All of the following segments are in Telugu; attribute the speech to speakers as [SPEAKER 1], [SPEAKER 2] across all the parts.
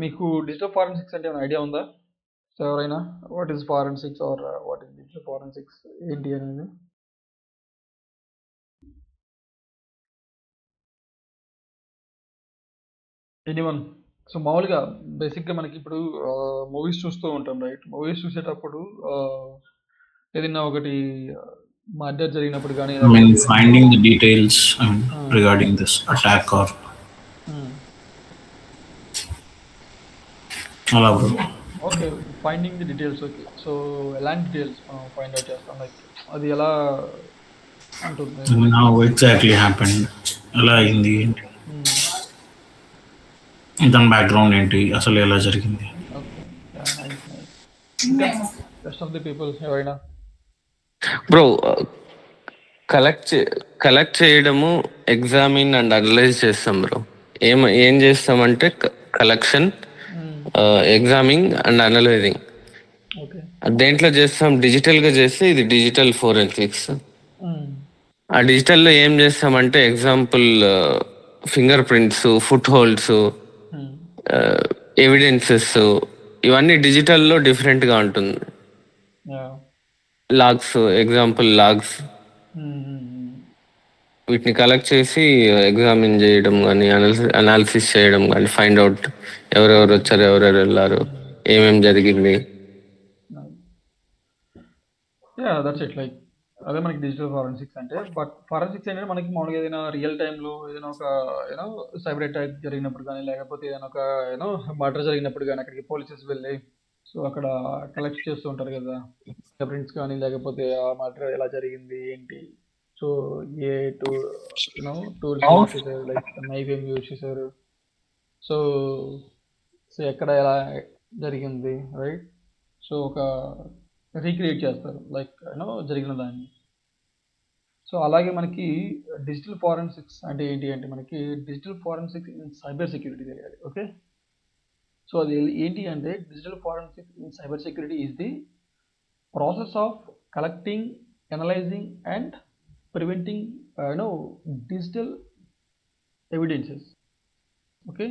[SPEAKER 1] మీకు డిజిటల్ ఫారెన్సిక్స్ అంటే ఏమైనా ఐడియా ఉందా? సో ఎవరైనా what is forensics or what is digital forensics ఏంటి అనేది? ఎనీవన్? సో మామూలుగా బేసిక్గా మనకి ఇప్పుడు మూవీస్ చూస్తూ ఉంటాం, రైట్? మూవీస్ చూసేటప్పుడు ఏదైనా ఒకటి మర్డర్ జరిగినప్పుడు కానీ
[SPEAKER 2] I mean,
[SPEAKER 1] లేకపోతే ఏదైనా
[SPEAKER 2] finding the details
[SPEAKER 1] Hmm.
[SPEAKER 2] regarding this attack or అలా bro.
[SPEAKER 1] Okay, finding the details. Okay, so ఎలాంటి డీటెయిల్స్ మనం ఫైండ్ అవుట్ చేస్తాం? లైక్ అది ఎలా ఉంటుంది?
[SPEAKER 2] I mean, how exactly happened, ఎలా అయింది ఏంటి, ఇతని బ్యాక్గ్రౌండ్ ఏంటి, అసలు ఎలా జరిగింది.
[SPEAKER 1] Okay, nice nice. ఇంకా రెస్ట్ ఆఫ్ ది పీపుల్ ఎవరైనా?
[SPEAKER 3] బ్రో, కలెక్ట్ చేయడము, ఎగ్జామిన్ అండ్ అనలైజ్ చేస్తాం బ్రో. ఏం చేస్తామంటే collection, examining and analysing.
[SPEAKER 1] Okay,
[SPEAKER 3] దేంట్లో చేస్తాం? డిజిటల్గా చేస్తే ఇది డిజిటల్ ఫోరెన్సిక్స్. ఆ డిజిటల్లో ఏం చేస్తామంటే example finger prints, foot holds, evidences, ఇవన్నీ డిజిటల్లో డిఫరెంట్గా ఉంటుంది. లాగ్స్, ఎగ్జాంపుల్ లాగ్స్, వీటిని కలెక్ట్ చేసి ఎగ్జామిన్ చేయడం కానీ, అనాలిసిస్ చేయడం కానీ, ఫైండ్ అవుట్ ఎవరెవరు వచ్చారు, ఎవరెవరు వెళ్ళారు, ఏమేమి జరిగింది.
[SPEAKER 1] That's it. లైక్ అదే మనకి డిజిటల్ ఫారెన్సిక్స్ అంటే. బట్ ఫారెన్సిక్స్ అంటే మనకి మామూలుగా ఏదైనా రియల్ టైంలో ఏదైనా ఒక సైబర్ అటాక్ జరిగినప్పుడు కానీ, లేకపోతే ఏదైనా ఒక మర్డర్ జరిగినప్పుడు కానీ అక్కడికి పోలీసెస్ వెళ్ళి సో అక్కడ కలెక్ట్ చేస్తూ ఉంటారు కదా, ప్రింట్స్ కానీ, లేకపోతే ఆ మర్డర్ ఎలా జరిగింది ఏంటి, సో ఏ టూల్స్ యూజ్ చేశారు, లైక్ నైఫ్ ఏం యూజ్ చేశారు, సో సో ఎక్కడ ఎలా జరిగింది, రైట్? సో ఒక రీక్రియేట్ చేస్తారు లైక్ జరిగిన దాన్ని. సో అలాగే మనకి డిజిటల్ ఫారెన్సిక్స్ అంటే ఏంటి అంటే, మనకి digital forensics in cyber security తెలియాలి. ఓకే, సో అది ఏంటి అంటే, digital forensics in cyber security is the process of collecting, analysing and preventing digital evidences, okay,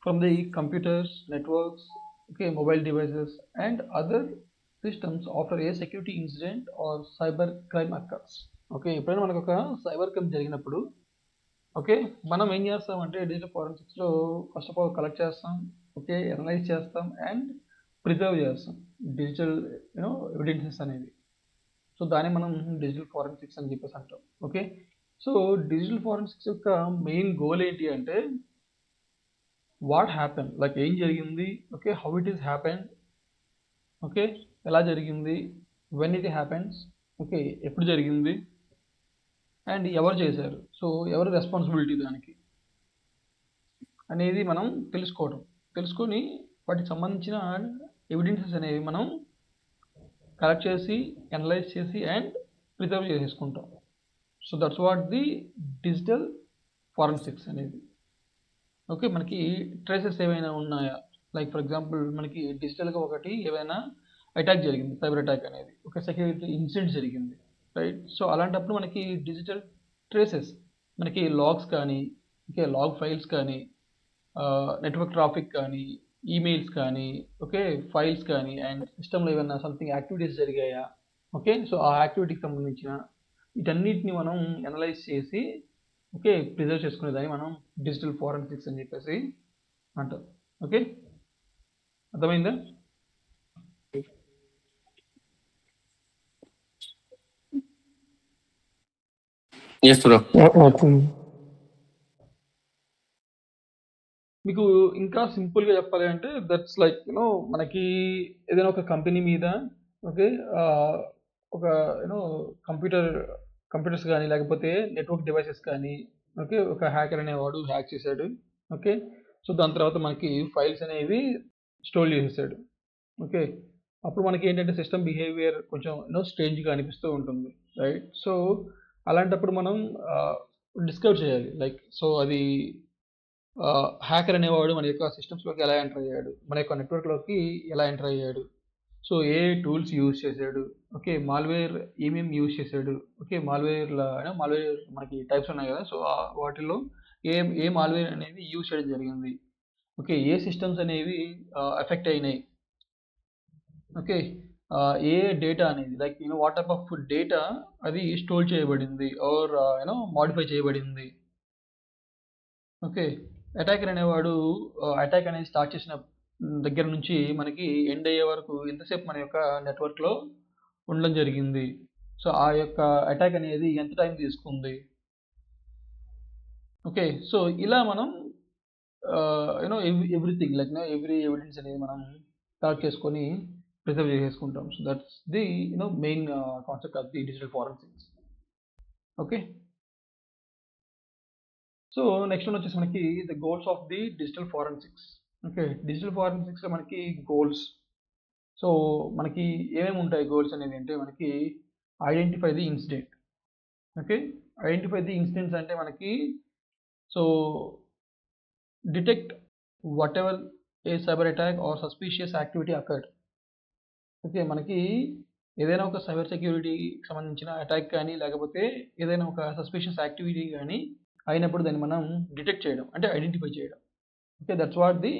[SPEAKER 1] from the computers, networks, okay, mobile devices and other systems after a security incident or cyber crime occurs. Okay, ఎప్పుడైనా మనకు ఒక సైబర్ క్రైమ్ జరిగినప్పుడు ఓకే మనం ఏం చేస్తామంటే డిజిటల్ ఫారెన్సిక్స్లో ఫస్ట్ ఆఫ్ ఆల్ కలెక్ట్ చేస్తాం, ఓకే, అనలైజ్ చేస్తాం అండ్ ప్రిజర్వ్ చేస్తాం డిజిటల్ ఎవిడెన్సెస్ అనేది. సో దాన్ని మనం డిజిటల్ ఫారెన్సిక్స్ అని చెప్పేసి అంటాం. ఓకే, సో డిజిటల్ ఫారెన్సిక్స్ యొక్క మెయిన్ గోల్ ఏంటి అంటే, వాట్ హ్యాపెన్, లైక్ ఏం జరిగింది, okay, how it is happen, okay, ఎలా జరిగింది, వెన్ ఇట్ హ్యాపెన్స్, ఓకే, ఎప్పుడు జరిగింది అండ్ ఎవరు చేశారు, సో ఎవరు రెస్పాన్సిబిలిటీ దానికి అనేది మనం తెలుసుకొని వాటికి సంబంధించిన ఎవిడెన్సెస్ అనేవి మనం కలెక్ట్ చేసి, అనలైజ్ చేసి అండ్ ప్రిజర్వ్ చేసేసుకుంటాం. So that's what the digital forensics అనేది. ఓకే, మనకి ట్రేసెస్ ఏవైనా ఉన్నాయా, లైక్ ఫర్ ఎగ్జాంపుల్ మనకి డిజిటల్గా ఒకటి ఏవైనా అటాక్ జరిగింది, సైబర్ అటాక్ అనేది, ఒక సెక్యూరిటీ ఇన్సిడెంట్ జరిగింది, రైట్? సో అలాంటప్పుడు మనకి డిజిటల్ ట్రేసెస్, మనకి లాగ్స్ కానీ, ఓకే, లాగ్ ఫైల్స్ కానీ, నెట్వర్క్ ట్రాఫిక్ కానీ, ఈమెయిల్స్ కానీ, ఓకే, ఫైల్స్ కానీ అండ్ సిస్టంలో ఏమైనా సంథింగ్ యాక్టివిటీస్ జరిగాయా, ఓకే, సో ఆ యాక్టివిటీకి సంబంధించిన వీటన్నిటిని మనం అనలైజ్ చేసి ఓకే ప్రిజర్వ్ చేసుకునేదాన్ని మనం డిజిటల్ ఫారెన్సిక్స్ అని చెప్పేసి అంటాం. ఓకే, అర్థమైందా?
[SPEAKER 3] Yes bro.
[SPEAKER 1] మీకు ఇంకా సింపుల్గా చెప్పాలి అంటే దట్స్ లైక్ మనకి ఏదైనా ఒక కంపెనీ మీద ఓకే ఒక కంప్యూటర్స్ కానీ లేకపోతే నెట్వర్క్ డివైసెస్ కానీ ఓకే ఒక హ్యాకర్ అనేవాడు హ్యాక్ చేశాడు. ఓకే, సో దాని తర్వాత మనకి ఫైల్స్ అనేవి స్టోర్ చేసేసాడు. ఓకే, అప్పుడు మనకి ఏంటంటే సిస్టమ్ బిహేవియర్ కొంచెం స్ట్రేంజ్గా అనిపిస్తూ ఉంటుంది, రైట్? సో అలాంటప్పుడు మనం డిస్కవర్ చేయాలి, లైక్ సో అది హ్యాకర్ అనేవాడు మన యొక్క సిస్టమ్స్లోకి ఎలా ఎంటర్ అయ్యాడు, మన యొక్క నెట్వర్క్లోకి ఎలా ఎంటర్ అయ్యాడు, సో ఏ టూల్స్ యూజ్ చేశాడు, ఓకే, మాల్వేర్ ఏమేమి యూజ్ చేశాడు, ఓకే, మాల్వేర్ మనకి టైప్స్ ఉన్నాయి కదా, సో వాటిల్లో ఏ మాల్వేర్ అనేది యూజ్ చేయడం జరిగింది, ఓకే, ఏ సిస్టమ్స్ అనేవి ఎఫెక్ట్ అయినాయి, ఓకే, ఏ డేటా అనేది like what type of data అది స్టోర్ చేయబడింది ఆర్ మాడిఫై చేయబడింది. ఓకే, అటాకర్ అనేవాడు అటాక్ అనేది స్టార్ట్ చేసిన దగ్గర నుంచి మనకి ఎండ్ అయ్యే వరకు ఎంతసేపు మన యొక్క నెట్వర్క్లో ఉండడం జరిగింది. సో ఆ యొక్క అటాక్ అనేది ఎంత టైం తీసుకుంది. ఓకే, సో ఇలా మనం ఎవ్రీథింగ్ లైక్ ఎవ్రీ ఎవిడెన్స్ అనేది మనం కలెక్ట్ చేసుకొని ప్రిజర్వ్ చేసుకుంటాం. So that's the main concept of the digital forensics. Okay, so next one వచ్చేసి మనకి the goals of the digital forensics. Okay, digital ఫారెన్సిక్స్లో మనకి గోల్స్, సో మనకి ఏమేమి ఉంటాయి గోల్స్ అనేది అంటే మనకి identify the incident. Okay, identify the incidents అంటే మనకి so detect what ever A cyber attack or suspicious activity occurred. Okay, మనకి ఏదైనా ఒక సైబర్ సెక్యూరిటీకి సంబంధించిన అటాక్ కానీ లేకపోతే ఏదైనా ఒక సస్పీషియస్ యాక్టివిటీ కానీ అయినప్పుడు దాన్ని మనం డిటెక్ట్ చేయడం అంటే ఐడెంటిఫై చేయడం. Okay, that's what the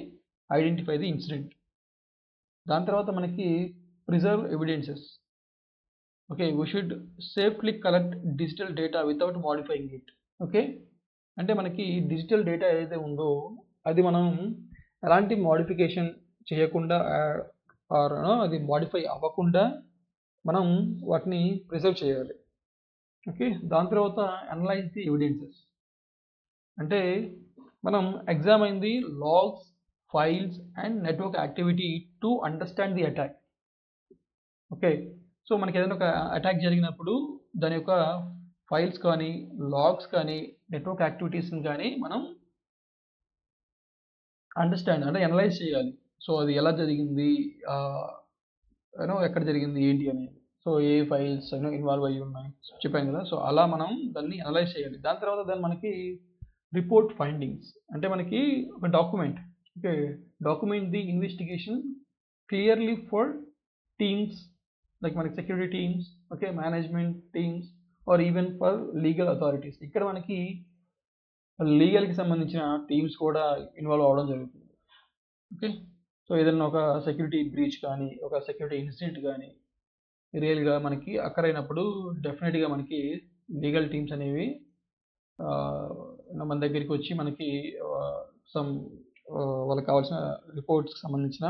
[SPEAKER 1] identify the incident. దాని తర్వాత మనకి preserve evidences. Okay, we should safely collect digital data without modifying it. Okay, అంటే మనకి డిజిటల్ డేటా ఏదైతే ఉందో అది మనం ఎలాంటి మోడిఫికేషన్ చేయకుండా ఆర్ అది మోడిఫై అవ్వకుండా మనం వాటిని ప్రిజర్వ్ చేయాలి. ఓకే, దాని తర్వాత అనలైజ్ ది ఎవిడెన్సెస్ అంటే మనం examine the logs, files and network activity to understand the attack. Okay, so మనకి ఏదైనా ఒక అటాక్ జరిగినప్పుడు దాని యొక్క ఫైల్స్ కానీ లాగ్స్ కానీ నెట్వర్క్ యాక్టివిటీస్ని కానీ మనం అండర్స్టాండ్ అంటే అనలైజ్ చేయాలి. సో అది ఎలా జరిగింది, ఎక్కడ జరిగింది ఏంటి అనేది. సో ఏ ఫైల్స్ ఇన్వాల్వ్ అయ్యి ఉన్నాయి చెప్పాను కదా. సో అలా మనం దాన్ని అనలైజ్ చేయాలి. దాని తర్వాత దాన్ని మనకి రిపోర్ట్ ఫైండింగ్స్ అంటే మనకి ఒక document. Okay, document the investigation clearly for teams like మనకి security teams, okay, management teams or even for legal authorities. ఇక్కడ మనకి లీగల్కి సంబంధించిన టీమ్స్ కూడా ఇన్వాల్వ్ అవ్వడం జరుగుతుంది. ఓకే, సో ఏదైనా ఒక సెక్యూరిటీ బ్రీచ్ కానీ ఒక సెక్యూరిటీ ఇన్సిడెంట్ కానీ రియల్గా మనకి అక్కరైనప్పుడు డెఫినెట్గా మనకి లీగల్ టీమ్స్ అనేవి మన దగ్గరికి వచ్చి మనకి సమ్ వాళ్ళకి కావాల్సిన రిపోర్ట్స్కి సంబంధించిన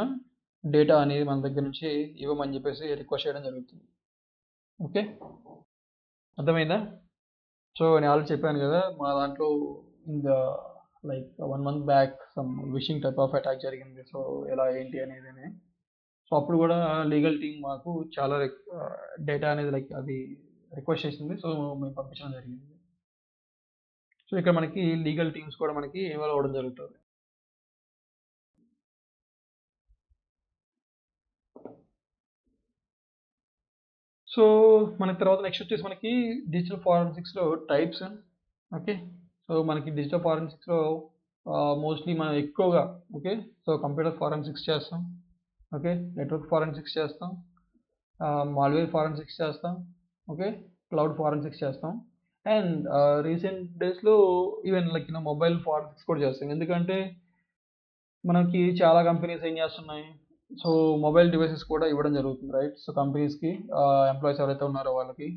[SPEAKER 1] డేటా అనేది మన దగ్గర నుంచి ఇవ్వమని చెప్పేసి రిక్వెస్ట్ చేయడం జరుగుతుంది. ఓకే, అర్థమైందా? సో నేను ఆల్రెడీ చెప్పాను కదా మా దాంట్లో in the like 1 month back some wishing type of attack జరిగింది. సో ఎలా ఏంటి అనేది. సో అప్పుడు కూడా లీగల్ టీమ్ మాకు చాలా డేటా అనేది లైక్ అది రిక్వెస్ట్ చేసింది. సో మేము పంపించడం జరిగింది. సో ఇక్కడ మనకి లీగల్ టీమ్స్ కూడా మనకి ఇన్వాల్వ్ అవ్వడం జరుగుతుంది. సో మన తర్వాత నెక్స్ట్ వచ్చేసి మనకి డిజిటల్ ఫారెన్సిక్స్లో టైప్స్. ఓకే, సో మనకి డిజిటల్ ఫారెన్సిక్స్లో మోస్ట్లీ మనం ఎక్కువగా ఓకే సో కంప్యూటర్ ఫారెన్సిక్స్ చేస్తాం, ఓకే, నెట్వర్క్ ఫారెన్సిక్స్ చేస్తాం, మాల్వేర్ ఫారెన్సిక్స్ చేస్తాం, ఓకే, క్లౌడ్ ఫారెన్సిక్స్ చేస్తాం అండ్ రీసెంట్ డేస్లో ఈవెన్ లైక్ మొబైల్ ఫారెన్సిక్స్ కూడా చేస్తాం. ఎందుకంటే మనకి చాలా కంపెనీస్ ఏం చేస్తున్నాయి, సో మొబైల్ డివైసెస్ కూడా ఇవ్వడం జరుగుతుంది, రైట్? సో కంపెనీస్కి ఎంప్లాయీస్ ఎవరైతే ఉన్నారో వాళ్ళకి.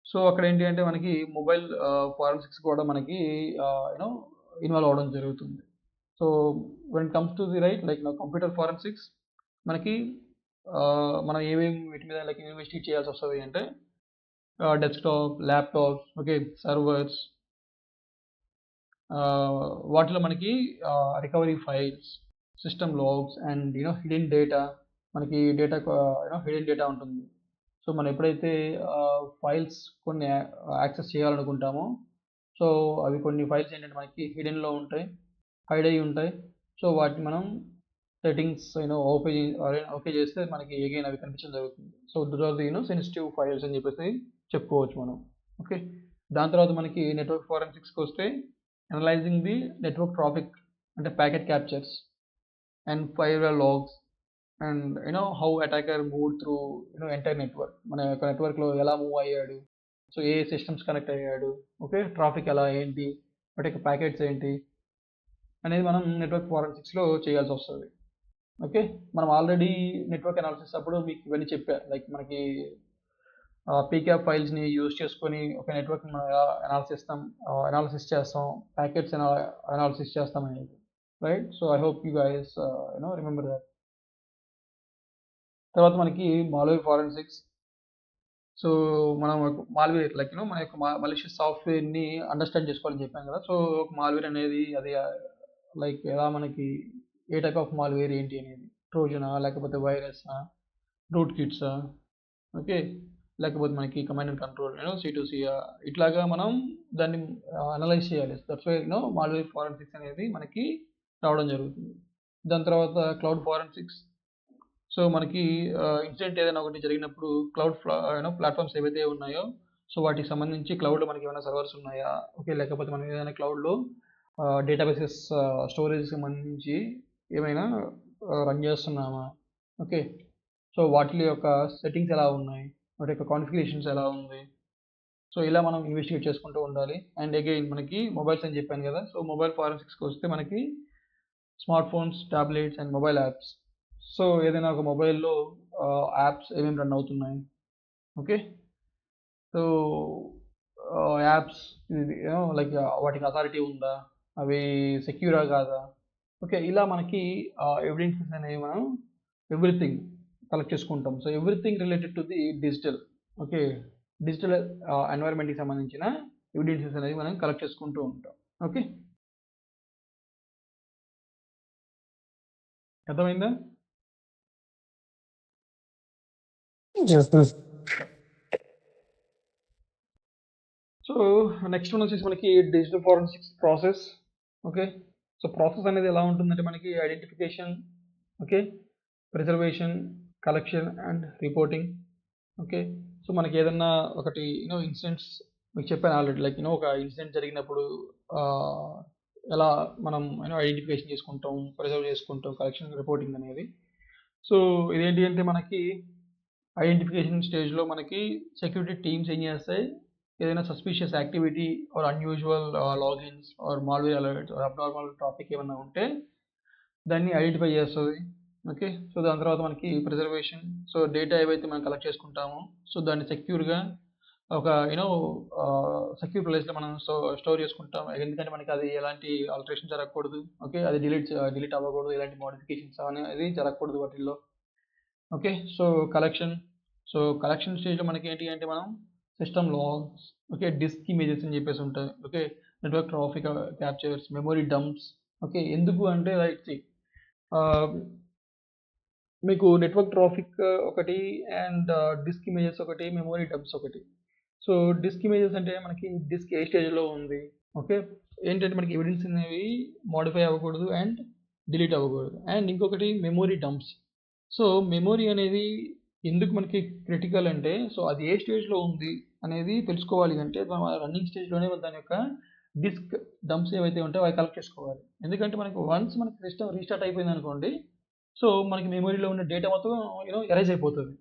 [SPEAKER 1] సో అక్కడ ఏంటి అంటే మనకి మొబైల్ ఫారెన్సిక్స్ కూడా మనకి ఇన్వాల్వ్ అవ్వడం జరుగుతుంది. So when it comes to the right like computer forensics మనకి మనం ఏమేమి వీటి మీద లైక్ ఇన్వెస్టిగేట్ చేయాల్సి వస్తుంది అంటే డెస్క్టాప్, ల్యాప్టాప్స్, ఓకే, సర్వర్స్, వాటిలో మనకి recovery files, system logs and hidden data, మనకి డేటా హిడెన్ డేటా ఉంటుంది. సో మనం ఎప్పుడైతే ఫైల్స్ కొన్ని యాక్సెస్ చేయాలనుకుంటామో సో అవి కొన్ని ఫైల్స్ ఏంటంటే మనకి హిడెన్లో ఉంటాయి, హైడ్ అయ్యి ఉంటాయి. సో వాటిని మనం సెట్టింగ్స్ ఓకే చేస్తే మనకి ఎగైన్ అవి కనిపించడం జరుగుతుంది. So those are the sensitive files అని చెప్పేసి చెప్పుకోవచ్చు మనం. ఓకే, దాని తర్వాత మనకి నెట్వర్క్ ఫారెన్సిక్స్కి వస్తే అనలైజింగ్ ది నెట్వర్క్ ట్రాఫిక్ అంటే packet captures and firewall logs and how attacker move through entire network. మన యొక్క నెట్వర్క్లో ఎలా మూవ్ అయ్యాడు, సో ఏ సిస్టమ్స్ కనెక్ట్ అయ్యాడు, ఓకే, ట్రాఫిక్ ఎలా ఏంటి, వాటి యొక్క ప్యాకెట్స్ ఏంటి, అనేది మనం నెట్వర్క్ ఫారెన్సిక్స్లో చేయాల్సి వస్తుంది. ఓకే, మనం ఆల్రెడీ నెట్వర్క్ అనాలిసిస్ అప్పుడు మీకు ఇవన్నీ చెప్పా, లైక్ మనకి పీక్యాప్ ఫైల్స్ని యూజ్ చేసుకొని ఒక నెట్వర్క్ అనాలిసిస్ చేస్తాం, ప్యాకెట్స్ అనాలిసిస్ చేస్తాం అనేది, right? So I hope you guys remember that. తర్వాత మనకి మాల్వేర్ ఫారెన్సిక్స్. సో మనం మాల్వేర్ లైక్ మన యొక్క మలిషియస్ సాఫ్ట్వేర్ని అండర్స్టాండ్ చేసుకోవాలని చెప్పాను కదా. సో ఒక మాల్వేర్ అనేది అది లైక్ ఎలా మనకి ఏ టైప్ ఆఫ్ మాల్వేర్ ఏంటి అనేది, ట్రోజనా లేకపోతే వైరసా, రూట్ కిట్సా, ఓకే, లేకపోతే మనకి కమాండ్ అండ్ కంట్రోల్ C2C ఇట్లాగా మనం దాన్ని అనలైజ్ చేయాలి. దట్స్ వై మాల్వేర్ ఫారెన్సిక్స్ అనేది మనకి రావడం జరుగుతుంది. దాని తర్వాత క్లౌడ్ ఫారెన్సిక్స్. సో మనకి ఇన్సిడెంట్ ఏదైనా ఒకటి జరిగినప్పుడు క్లౌడ్ ప్లాట్ఫామ్స్ ఏవైతే ఉన్నాయో, సో వాటికి సంబంధించి క్లౌడ్లో మనకి ఏమైనా సర్వర్స్ ఉన్నాయా, ఓకే, లేకపోతే మనం ఏదైనా క్లౌడ్లో డేటాబేసెస్ స్టోరేజ్ సంబంధించి ఏమైనా రన్ చేస్తున్నామా, ఓకే, సో వాటి యొక్క సెట్టింగ్స్ ఎలా ఉన్నాయి, వాటి యొక్క కాన్ఫిగరేషన్స్ ఎలా ఉంది, సో ఇలా మనం ఇన్వెస్టిగేట్ చేసుకుంటూ ఉండాలి. అండ్ అగైన్ మనకి మొబైల్స్ అని చెప్పాను కదా. సో మొబైల్ ఫారెన్సిక్స్కి వస్తే మనకి smart phones, tablets and mobile apps. So ఏదైనా ఒక మొబైల్లో యాప్స్ ఏమేమి రన్ అవుతున్నాయి, ఓకే, సో యాప్స్ లైక్ వాటికి అథారిటీ ఉందా, అవి సెక్యూరా కాదా, ఓకే, ఇలా మనకి ఎవిడెన్సెస్ అనేవి మనం ఎవ్రీథింగ్ కలెక్ట్ చేసుకుంటాం. So everything related to the digital, okay, digital ఎన్వైర్న్మెంట్కి సంబంధించిన ఎవిడెన్సెస్ అనేవి మనం కలెక్ట్ చేసుకుంటూ ఉంటాం. ఓకే, అర్థమైందా? సో నెక్స్ట్ వన్ వచ్చేసి మనకి digital forensics process. Okay, so process అనేది ఎలా ఉంటుందంటే మనకి identification, okay, preservation, collection and reporting. Okay, so మనకి ఏదన్నా ఒకటి ఇన్సిడెంట్స్ మీకు చెప్పాను ఆల్రెడీ, లైక్ ఒక ఇన్సిడెంట్ జరిగినప్పుడు ఎలా మనం ఐడెంటిఫికేషన్ చేసుకుంటాం, ప్రిజర్వ్ చేసుకుంటాం, కలెక్షన్, రిపోర్టింగ్ అనేది. సో ఇదేంటి అంటే మనకి ఐడెంటిఫికేషన్ స్టేజ్లో మనకి సెక్యూరిటీ టీమ్స్ ఏం చేస్తాయి, ఏదైనా suspicious activity or unusual logins or malware alerts or abnormal traffic ఏమన్నా ఉంటే దాన్ని ఐడెంటిఫై చేస్తుంది. ఓకే, సో దాని తర్వాత మనకి ప్రిజర్వేషన్. సో డేటా ఏవైతే మనం కలెక్ట్ చేసుకుంటామో సో దాన్ని సెక్యూర్గా ఒక సెక్యూర్ ప్లేస్లో మనం స్టోర్ చేసుకుంటాం. ఎందుకంటే మనకి అది ఎలాంటి ఆల్టరేషన్ జరగకూడదు, ఓకే, అది డిలీట్ అవ్వకూడదు, ఎలాంటి మోడిఫికేషన్స్ అనేది జరగకూడదు వాటిల్లో. ఓకే, సో కలెక్షన్ స్టేజ్లో మనకి ఏంటి అంటే మనం system logs, okay, disk images అని చెప్పేసి ఉంటాయి, okay, network traffic captures, memory dumps. Okay, ఎందుకు అంటే రైట్ మీకు నెట్వర్క్ ట్రాఫిక్ ఒకటి అండ్ డిస్క్ ఇమేజెస్ ఒకటి, మెమొరీ డంప్స్ ఒకటి. సో డిస్క్ ఇమేజెస్ అంటే మనకి డిస్క్ ఏ స్టేజ్లో ఉంది, ఓకే, ఏంటంటే మనకి ఎవిడెన్స్ అనేవి మోడిఫై అవ్వకూడదు అండ్ డిలీట్ అవ్వకూడదు. అండ్ ఇంకొకటి మెమొరీ డంప్స్. సో మెమొరీ అనేది ఎందుకు మనకి క్రిటికల్ అంటే, సో అది ఏ స్టేజ్లో ఉంది అనేది తెలుసుకోవాలి అంటే రన్నింగ్ స్టేజ్లోనే దాని యొక్క డిస్క్ డంప్స్ ఏవైతే ఉంటాయో అవి కలెక్ట్ చేసుకోవాలి. ఎందుకంటే మనకి వన్స్ మనకి సిస్టమ్ రీస్టార్ట్ అయిపోయింది అనుకోండి, సో మనకి మెమొరీలో ఉన్న డేటా మొత్తం ఎరేజ్ అయిపోతుంది,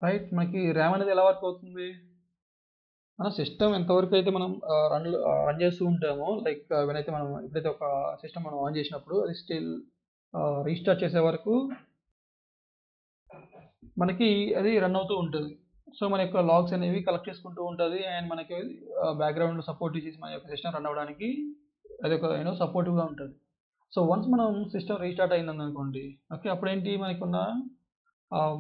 [SPEAKER 1] రైట్? మనకి ర్యామ్ అనేది ఎలా వర్క్ అవుతుంది, మన సిస్టమ్ ఎంతవరకు అయితే మనం రన్ చేస్తూ ఉంటామో, లైక్ మనం ఎప్పుడైతే ఒక సిస్టమ్ మనం ఆన్ చేసినప్పుడు అది స్టిల్ రీస్టార్ట్ చేసే వరకు మనకి అది రన్ అవుతూ ఉంటుంది. సో మన యొక్క లాగ్స్ అనేవి కలెక్ట్ చేసుకుంటూ ఉంటుంది అండ్ మనకి బ్యాక్గ్రౌండ్లో సపోర్ట్ ఇచ్చేసి మన యొక్క సిస్టమ్ రన్ అవ్వడానికి అది ఒక సపోర్టివ్గా ఉంటుంది. సో వన్స్ మనం సిస్టమ్ రీస్టార్ట్ అయిందని అనుకోండి, ఓకే, అప్పుడేంటి మనకున్న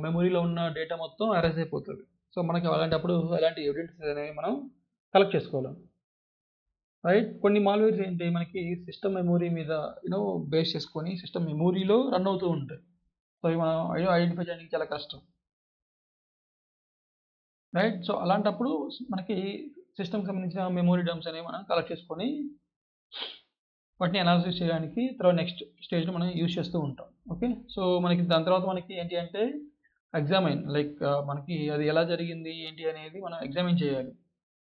[SPEAKER 1] మెమొరీలో ఉన్న డేటా మొత్తం అరేజ్ అయిపోతుంది. సో మనకి అలాంటప్పుడు ఎలాంటి ఎవిడెన్సెస్ అనేవి మనం కలెక్ట్ చేసుకోవాలి, రైట్? కొన్ని మాల్వేర్స్ ఏంటి మనకి సిస్టమ్ మెమొరీ మీద బేస్ చేసుకొని సిస్టమ్ మెమొరీలో రన్ అవుతూ ఉంటాయి. సో ఇవి మనం ఐడెంటిఫై చేయడానికి చాలా కష్టం, రైట్? సో అలాంటప్పుడు మనకి సిస్టమ్కి సంబంధించిన మెమొరీ డంప్స్ అనేవి మనం కలెక్ట్ చేసుకొని వాటిని అనాలిసిస్ చేయడానికి తర్వాత నెక్స్ట్ స్టేజ్లో మనం యూజ్ చేస్తూ ఉంటాం. ఓకే, సో మనకి దాని తర్వాత మనకి ఏంటి అంటే ఎగ్జామైన్, లైక్ మనకి అది ఎలా జరిగింది ఏంటి అనేది మనం ఎగ్జామిన్ చేయాలి.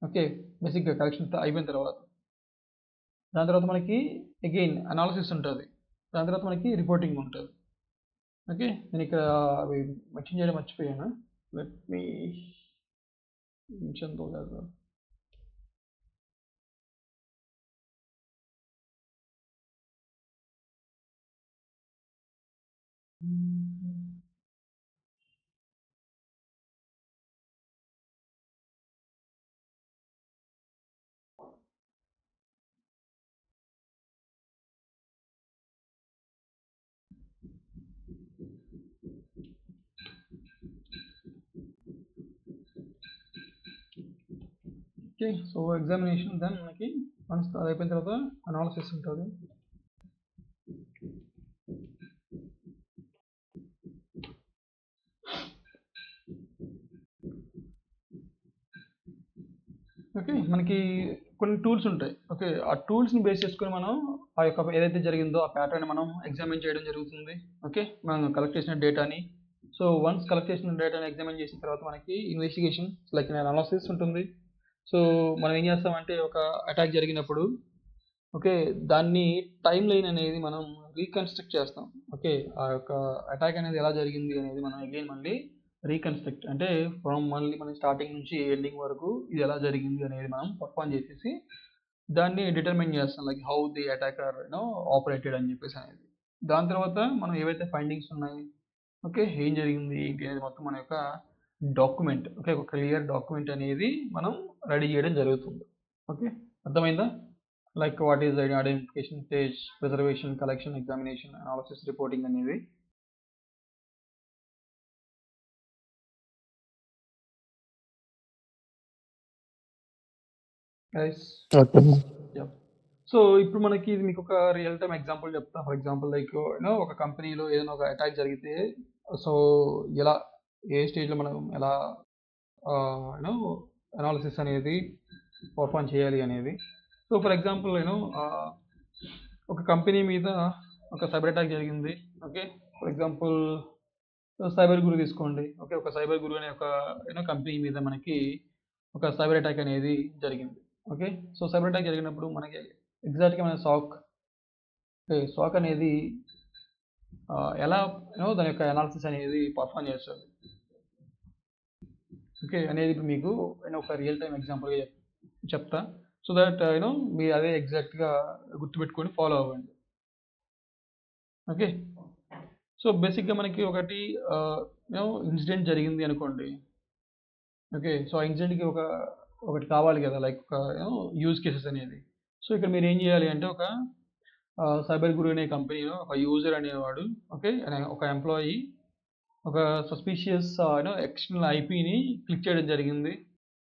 [SPEAKER 1] ఓకే, బేసిక్గా కలెక్షన్ అయిపోయిన తర్వాత దాని తర్వాత మనకి అగైన్ అనాలిసిస్ ఉంటుంది, దాని తర్వాత మనకి రిపోర్టింగ్ ఉంటుంది. ఓకే, నేను ఇక్కడ అవి మెన్షన్ చేయడం మర్చిపోయాను, లెట్ మీ నిమిషంతో కాదు. ఓకే. సో ఎగ్జామినేషన్ దెన్ మనకి వన్స్ అది అయిపోయిన తర్వాత అనాలిసిస్ ఉంటుంది. ఓకే. మనకి కొన్ని టూల్స్ ఉంటాయి. ఓకే. ఆ టూల్స్‌ని బేస్ చేసుకొని మనం ఆ యొక్క ఏదైతే జరిగిందో ఆ ప్యాటర్న్ మనం ఎగ్జామిన్ చేయడం జరుగుతుంది. ఓకే. మనం కలెక్ట్ చేసిన డేటాని. సో వన్స్ కలెక్ట్ చేసిన డేటాని ఎగ్జామిన్ చేసిన తర్వాత మనకి ఇన్వెస్టిగేషన్ లైక్ అనాలిసిస్ ఉంటుంది. సో మనం ఏం చేస్తామంటే ఒక అటాక్ జరిగినప్పుడు ఓకే. దాన్ని టైమ్ లైన్ అనేది మనం రీకన్‌స్ట్రక్ట్ చేస్తాం. ఓకే. ఆ యొక్క అటాక్ అనేది ఎలా జరిగింది అనేది మనం అగైన్ మళ్ళీ రీకన్‌స్ట్రక్ట్ అంటే మళ్ళీ మనం స్టార్టింగ్ నుంచి ఎండింగ్ వరకు ఇది ఎలా జరిగింది అనేది మనం పర్ఫార్మ్ చేసేసి దాన్ని డిటర్మిన్ చేస్తాం. Like how the attacker operated అని చెప్పేసి అనేది. దాని తర్వాత మనం ఏవైతే ఫైండింగ్స్ ఉన్నాయి, ఓకే. ఏం జరిగింది ఏంటి అనేది మొత్తం మన యొక్క డాక్యుమెంట్ ఓకే. ఒక క్లియర్ డాక్యుమెంట్ అనేది మనం రెడీ చేయడం జరుగుతుంది. ఓకే. అర్థమైందా? Like what is the identification stage, preservation, collection, examination, analysis, reporting అనేవి. Guys,
[SPEAKER 3] okay.
[SPEAKER 1] yeah. సో ఇప్పుడు మనకి ఇది మీకు ఒక రియల్ టైమ్ ఎగ్జాంపుల్ చెప్తా. ఫర్ ఎగ్జాంపుల్ లైక్ ఒక కంపెనీలో ఏదైనా ఒక అటాక్ జరిగితే సో ఎలా ఏ స్టేజ్లో మనం ఎలా యూనో అనాలిసిస్ అనేది పర్ఫామ్ చేయాలి అనేది. సో ఫర్ ఎగ్జాంపుల్ ఒక కంపెనీ మీద ఒక సైబర్ అటాక్ జరిగింది. ఓకే. ఫర్ ఎగ్జాంపుల్ సైబర్ గురు తీసుకోండి. ఓకే. ఒక సైబర్ గురు అనే ఒక కంపెనీ మీద మనకి ఒక సైబర్ అటాక్ అనేది జరిగింది. ఓకే. సో సైబర్ అటాక్ జరిగినప్పుడు మనకి ఎగ్జాక్ట్‌గా మన సాక్ అనేది ఎలా దాని యొక్క అనాలిసిస్ అనేది పర్ఫామ్ చేస్తుంది. ఓకే. అనేది ఇప్పుడు మీకు ఒక రియల్ టైమ్ ఎగ్జాంపుల్‌గా చెప్తా. సో దట్ మీరు అదే ఎగ్జాక్ట్‌గా గుర్తుపెట్టుకొని ఫాలో అవ్వండి. ఓకే. సో బేసిక్‌గా మనకి ఒకటి ఇన్సిడెంట్ జరిగింది అనుకోండి. ఓకే. సో ఆ ఇన్సిడెంట్‌కి ఒకటి కావాలి కదా! లైక్ ఒక యూజ్ కేసెస్ అనేది. సో ఇక్కడ మీరు ఏం చేయాలి అంటే ఒక సైబర్ గురు అనే కంపెనీలో ఒక యూజర్ అనేవాడు ఓకే. ఒక ఎంప్లాయీ ఒక సస్పీషియస్ ఎక్స్టర్నల్ ఐపీని క్లిక్ చేయడం జరిగింది.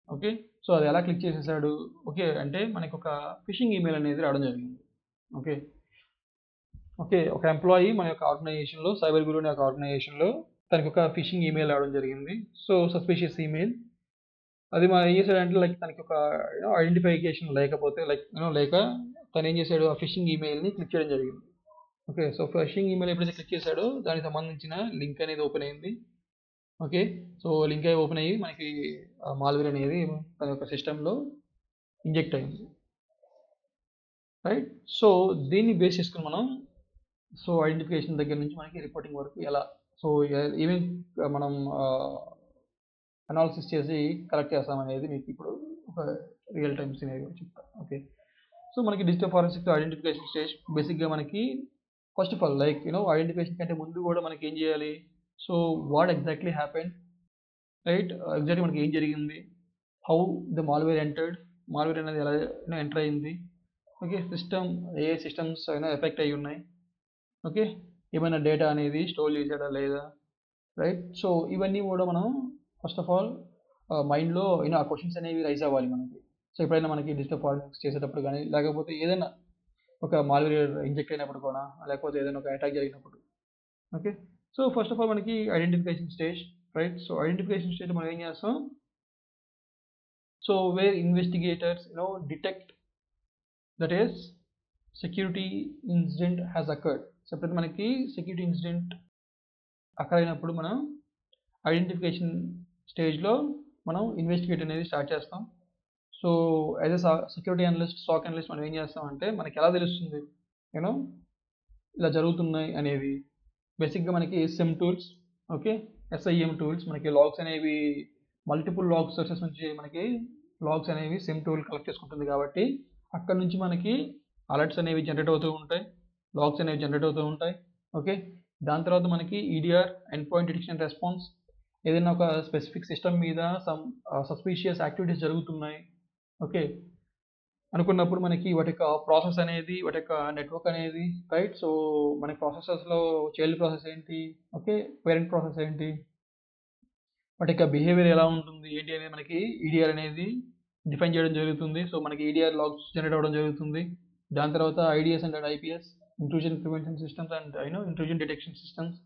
[SPEAKER 1] ఓకే. సో అది ఎలా క్లిక్ చేసేసాడు? ఓకే. అంటే మనకి ఒక ఫిషింగ్ ఈమెయిల్ అనేది రావడం జరిగింది. ఓకే. ఓకే. ఒక ఎంప్లాయీ మన యొక్క ఆర్గనైజేషన్‌లో సైబర్ గురు అనే ఒక ఆర్గనైజేషన్‌లో తనకి ఒక ఫిషింగ్ ఈమెయిల్ రావడం జరిగింది. So suspicious email. అది ఏం చేశాడంటే లైక్ తనకి ఒక ఐడెంటిఫికేషన్ లేకపోతే లేక తను ఏం చేశాడు ఆ ఫిషింగ్ ఈమెయిల్‌ని క్లిక్ చేయడం జరిగింది. ఓకే. సో ఫిషింగ్ ఈమెయిల్ ఎప్పుడైతే క్లిక్ చేశాడో దానికి సంబంధించిన లింక్ అనేది ఓపెన్ అయింది. ఓకే. సో లింక్ ఓపెన్ అయ్యి మనకి మాల్వేర్ అనేది తన యొక్క సిస్టమ్‌లో ఇంజెక్ట్ అయింది. రైట్. సో దీన్ని బేస్ చేసుకొని మనం సో ఐడెంటిఫికేషన్ దగ్గర నుంచి మనకి రిపోర్టింగ్ వరకు ఎలా సో ఏమేమి మనం అనాలిసిస్ చేసి కలెక్ట్ చేస్తామనేది మీకు ఇప్పుడు ఒక రియల్ టైమ్ సినారియో చెప్తా. ఓకే. సో మనకి డిజిటల్ ఫారెన్సిక్ ఐడెంటిఫికేషన్ స్టేజ్ బేసిక్‌గా మనకి first of all like identification కంటే ముందు కూడా మనకి ఏం చేయాలి? So what exactly happened right? Exactly మనకి ఏం జరిగింది? How the malware entered malware అనేది ఎలా ఎంటర్ అయింది? ఓకే. ఏ సిస్టమ్స్ ఎఫెక్ట్ అయ్యి ఉన్నాయి? ఓకే. ఏమైనా డేటా అనేది స్టోర్ చేసాడా లేదా? రైట్. సో ఇవన్నీ కూడా మనం ఫస్ట్ ఆఫ్ ఆల్ మైండ్‌లో ఆ క్వెషన్స్ అనేవి రైజ్ అవ్వాలి మనకి. సో ఎప్పుడైనా మనకి డిజిటల్ ఫారెన్సిక్స్ చేసేటప్పుడు కానీ లేకపోతే ఏదైనా ఒక మాల్వేర్ ఇంజెక్ట్ అయినప్పుడు కూడా లేకపోతే ఏదైనా ఒక అటాక్ జరిగినప్పుడు. Okay. So first of all మనకి identification stage right. So identification stage మనం ఏం చేస్తాం? So where investigators detect that is security incident has occurred. So ఎప్పుడైతే మనకి సెక్యూరిటీ ఇన్సిడెంట్ అకర్ అయినప్పుడు మనం ఐడెంటిఫికేషన్ స్టేజ్‌లో మనం ఇన్వెస్టిగేట్ అనేది స్టార్ట్ చేస్తాం. So as a security analyst, SOC analyst మనం ఏం చేస్తామంటే మనకి ఎలా తెలుస్తుంది ఇలా జరుగుతున్నాయి అనేవి. బేసిక్‌గా మనకి SIM tools okay. SIEM tools మనకి లాగ్స్ అనేవి మల్టిపుల్ లాగ్ సోర్సెస్ నుంచి మనకి లాగ్స్ అనేవి సిమ్ టూల్ కలెక్ట్ చేసుకుంటుంది కాబట్టి అక్కడి నుంచి మనకి అలర్ట్స్ అనేవి జనరేట్ అవుతూ ఉంటాయి. లాగ్స్ అనేవి జనరేట్ అవుతూ ఉంటాయి. ఓకే. దాని తర్వాత మనకి EDR end point detection and response. ఏదైనా ఒక స్పెసిఫిక్ సిస్టమ్ మీద సమ్ సస్పీషియస్ యాక్టివిటీస్ జరుగుతున్నాయి ఓకే అనుకున్నప్పుడు మనకి వాటి యొక్క ప్రాసెస్ అనేది, వాటి యొక్క నెట్వర్క్ అనేది, రైట్. సో మన ప్రాసెసెస్లో చైల్డ్ ప్రాసెస్ ఏంటి, ఓకే, పేరెంట్ ప్రాసెస్ ఏంటి, వాటి యొక్క బిహేవియర్ ఎలా ఉంటుంది ఏంటి అనేది మనకి ఈడిఆర్ అనేది డిఫైన్ చేయడం జరుగుతుంది. సో మనకి ఈడిఆర్ లాగ్స్ జనరేట్ అవ్వడం జరుగుతుంది. దాని తర్వాత IDS and IPS, intrusion prevention systems and intrusion detection systems.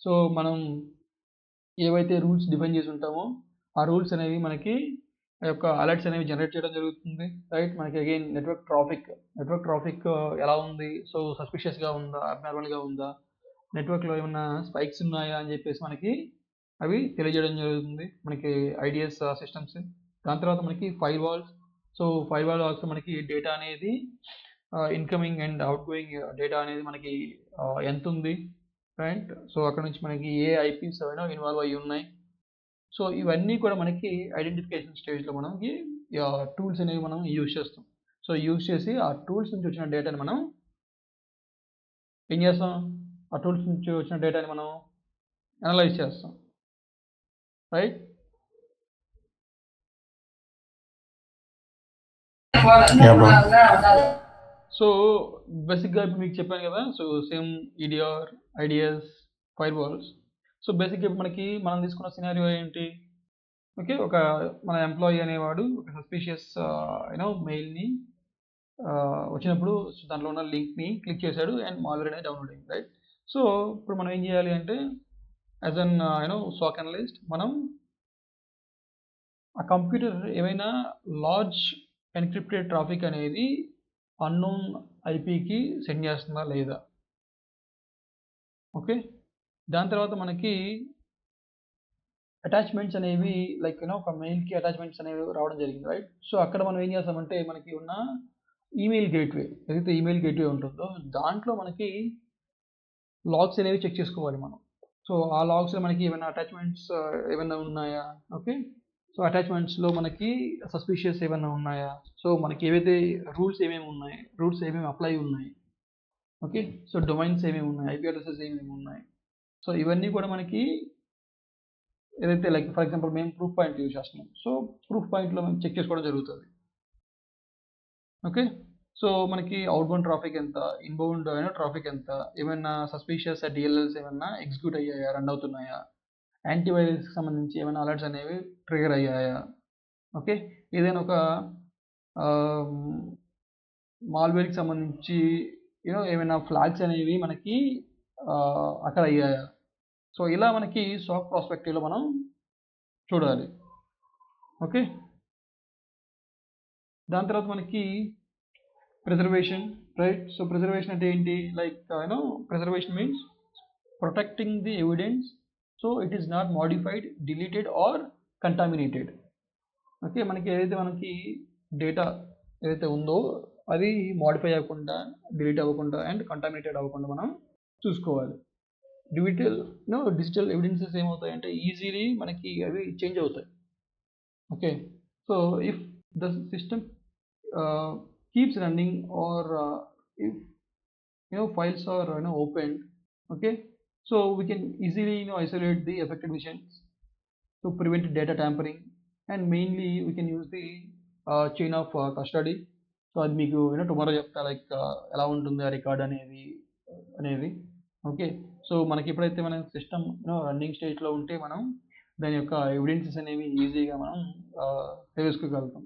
[SPEAKER 1] So మనం ఏవైతే రూల్స్ డిఫైన్ చేసి ఉంటామో ఆ రూల్స్ అనేవి మనకి ఆ యొక్క అలర్ట్స్ అనేవి జనరేట్ చేయడం జరుగుతుంది, రైట్. మనకి అగైన్ నెట్వర్క్ ట్రాఫిక్ ఎలా ఉంది, సో సస్పిషియస్గా ఉందా, అబ్నార్మల్గా ఉందా, నెట్వర్క్లో ఏమన్నా స్పైక్స్ ఉన్నాయా అని చెప్పేసి మనకి అవి తెలియజేయడం జరుగుతుంది మనకి ఐడిఎస్ సిస్టమ్స్. దాని తర్వాత మనకి firewalls. So firewall also మనకి డేటా అనేది incoming and outgoing data అనేది మనకి ఎంత ఉంది, రైట్. సో అక్కడ నుంచి మనకి ఏ ఐపీస్ ఇన్వాల్వ్ అయ్యి ఉన్నాయి. సో ఇవన్నీ కూడా మనకి ఐడెంటిఫికేషన్ స్టేజ్లో మనకి టూల్స్ అనేవి మనం యూజ్ చేస్తాం. సో యూజ్ చేసి ఆ టూల్స్ నుంచి వచ్చిన డేటాని మనం ఏం చేస్తాం, ఆ టూల్స్ నుంచి వచ్చిన డేటాని మనం అనలైజ్ చేస్తాం, రైట్.
[SPEAKER 2] Yeah, bro.
[SPEAKER 1] సో బేసిక్గా ఇప్పుడు మీకు చెప్పాను కదా, so same EDR, IDS, firewalls. So బేసిక్గా ఇప్పుడు మనం తీసుకున్న సినారియో ఏంటి, ఓకే, ఒక మన ఎంప్లాయీ అనేవాడు ఒక సస్పీషియస్ మెయిల్ని వచ్చినప్పుడు దాంట్లో ఉన్న లింక్ని క్లిక్ చేశాడు అండ్ మాల్వేర్ అనేది డౌన్లోడ్ అయింది, రైట్. సో ఇప్పుడు మనం ఏం చేయాలి అంటే యాజ్ అన్ SOC అనలిస్ట్ మనం ఆ కంప్యూటర్ ఏమైనా లార్జ్ ఎన్క్రిప్టెడ్ ట్రాఫిక్ అనేది అన్నోన్ ఐపీకి సెండ్ చేస్తుందా లేదా, ఓకే. దాని తర్వాత మనకి అటాచ్మెంట్స్ అనేవి లైక్ ఒక మెయిల్కి అటాచ్మెంట్స్ అనేవి రావడం జరిగింది, రైట్. సో అక్కడ మనం ఏం చేస్తామంటే మనకి ఉన్న ఈమెయిల్ గేట్వే, ఏదైతే ఈమెయిల్ గేట్వే ఉంటుందో దాంట్లో మనకి లాగ్స్ అనేవి చెక్ చేసుకోవాలి మనం. సో ఆ లాగ్స్లో మనకి ఏమైనా అటాచ్మెంట్స్ ఏమైనా ఉన్నాయా, ఓకే. సో అటాచ్మెంట్స్లో మనకి సస్పిషియస్ ఏమైనా ఉన్నాయా, సో మనకి ఏవైతే రూల్స్ ఏమేమి అప్లై ఉన్నాయి, ఓకే. సో డొమైన్స్ ఏమేమి ఉన్నాయి, ఐపీ అడ్రసెస్ ఏమేమి ఉన్నాయి. సో ఇవన్నీ కూడా మనకి ఏదైతే లైక్ ఫర్ ఎగ్జాంపుల్ మేము ప్రూఫ్ పాయింట్ యూజ్ చేస్తున్నాం, సో ప్రూఫ్ పాయింట్లో మేము చెక్ చేసుకోవడం జరుగుతుంది, ఓకే. సో మనకి అవుట్బౌండ్ ట్రాఫిక్ ఎంత, ఇన్బౌండ్ ట్రాఫిక్ ఎంత, ఏమైనా సస్పీషియస్ డిఎల్ఎల్స్ ఏమైనా ఎగ్జిక్యూట్ అయ్యాయా, రన్ అవుతున్నాయా, యాంటీవైరస్కి సంబంధించి ఏమైనా అలర్ట్స్ అనేవి ట్రిగర్ అయ్యాయా, ఓకే. ఏదైనా ఒక మాల్వేర్కి సంబంధించి ఏమైనా ఫ్లాగ్స్ అనేవి మనకి అక్కడ అయ్యాయా. సో ఇలా మనకి SOC ప్రాస్పెక్టివ్లో మనం చూడాలి, ఓకే. దాని తర్వాత మనకి ప్రిజర్వేషన్, రైట్. సో ప్రిజర్వేషన్ అంటే ఏంటి, like preservation means protecting the evidence so it is not modified, deleted or contaminated, okay. మనకి డేటా ఏదైతే ఉందో అది మోడిఫై అవ్వకుండా, డిలీట్ అవ్వకుండా అండ్ కంటామినేటెడ్ అవ్వకుండా మనం చూసుకోవాలి. డిజిటల్ ఎవిడెన్సెస్ ఏమవుతాయంటే ఈజీలీ మనకి అవి చేంజ్ అవుతాయి, okay. So if the system keeps running or if files are opened, okay, so we can easily isolate the affected machines to prevent data tampering, and mainly we can use the chain of custody. So అది మీకు టుమారో చెప్తా లైక్ ఎలా ఉంటుంది ఆ రికార్డ్ అనేది ఓకే. సో మనకి ఎప్పుడైతే మన సిస్టమ్ రన్నింగ్ స్టేజ్లో ఉంటే మనం దాని యొక్క ఎవిడెన్సెస్ అనేవి ఈజీగా మనం తెలుసుకోగలుగుతాం,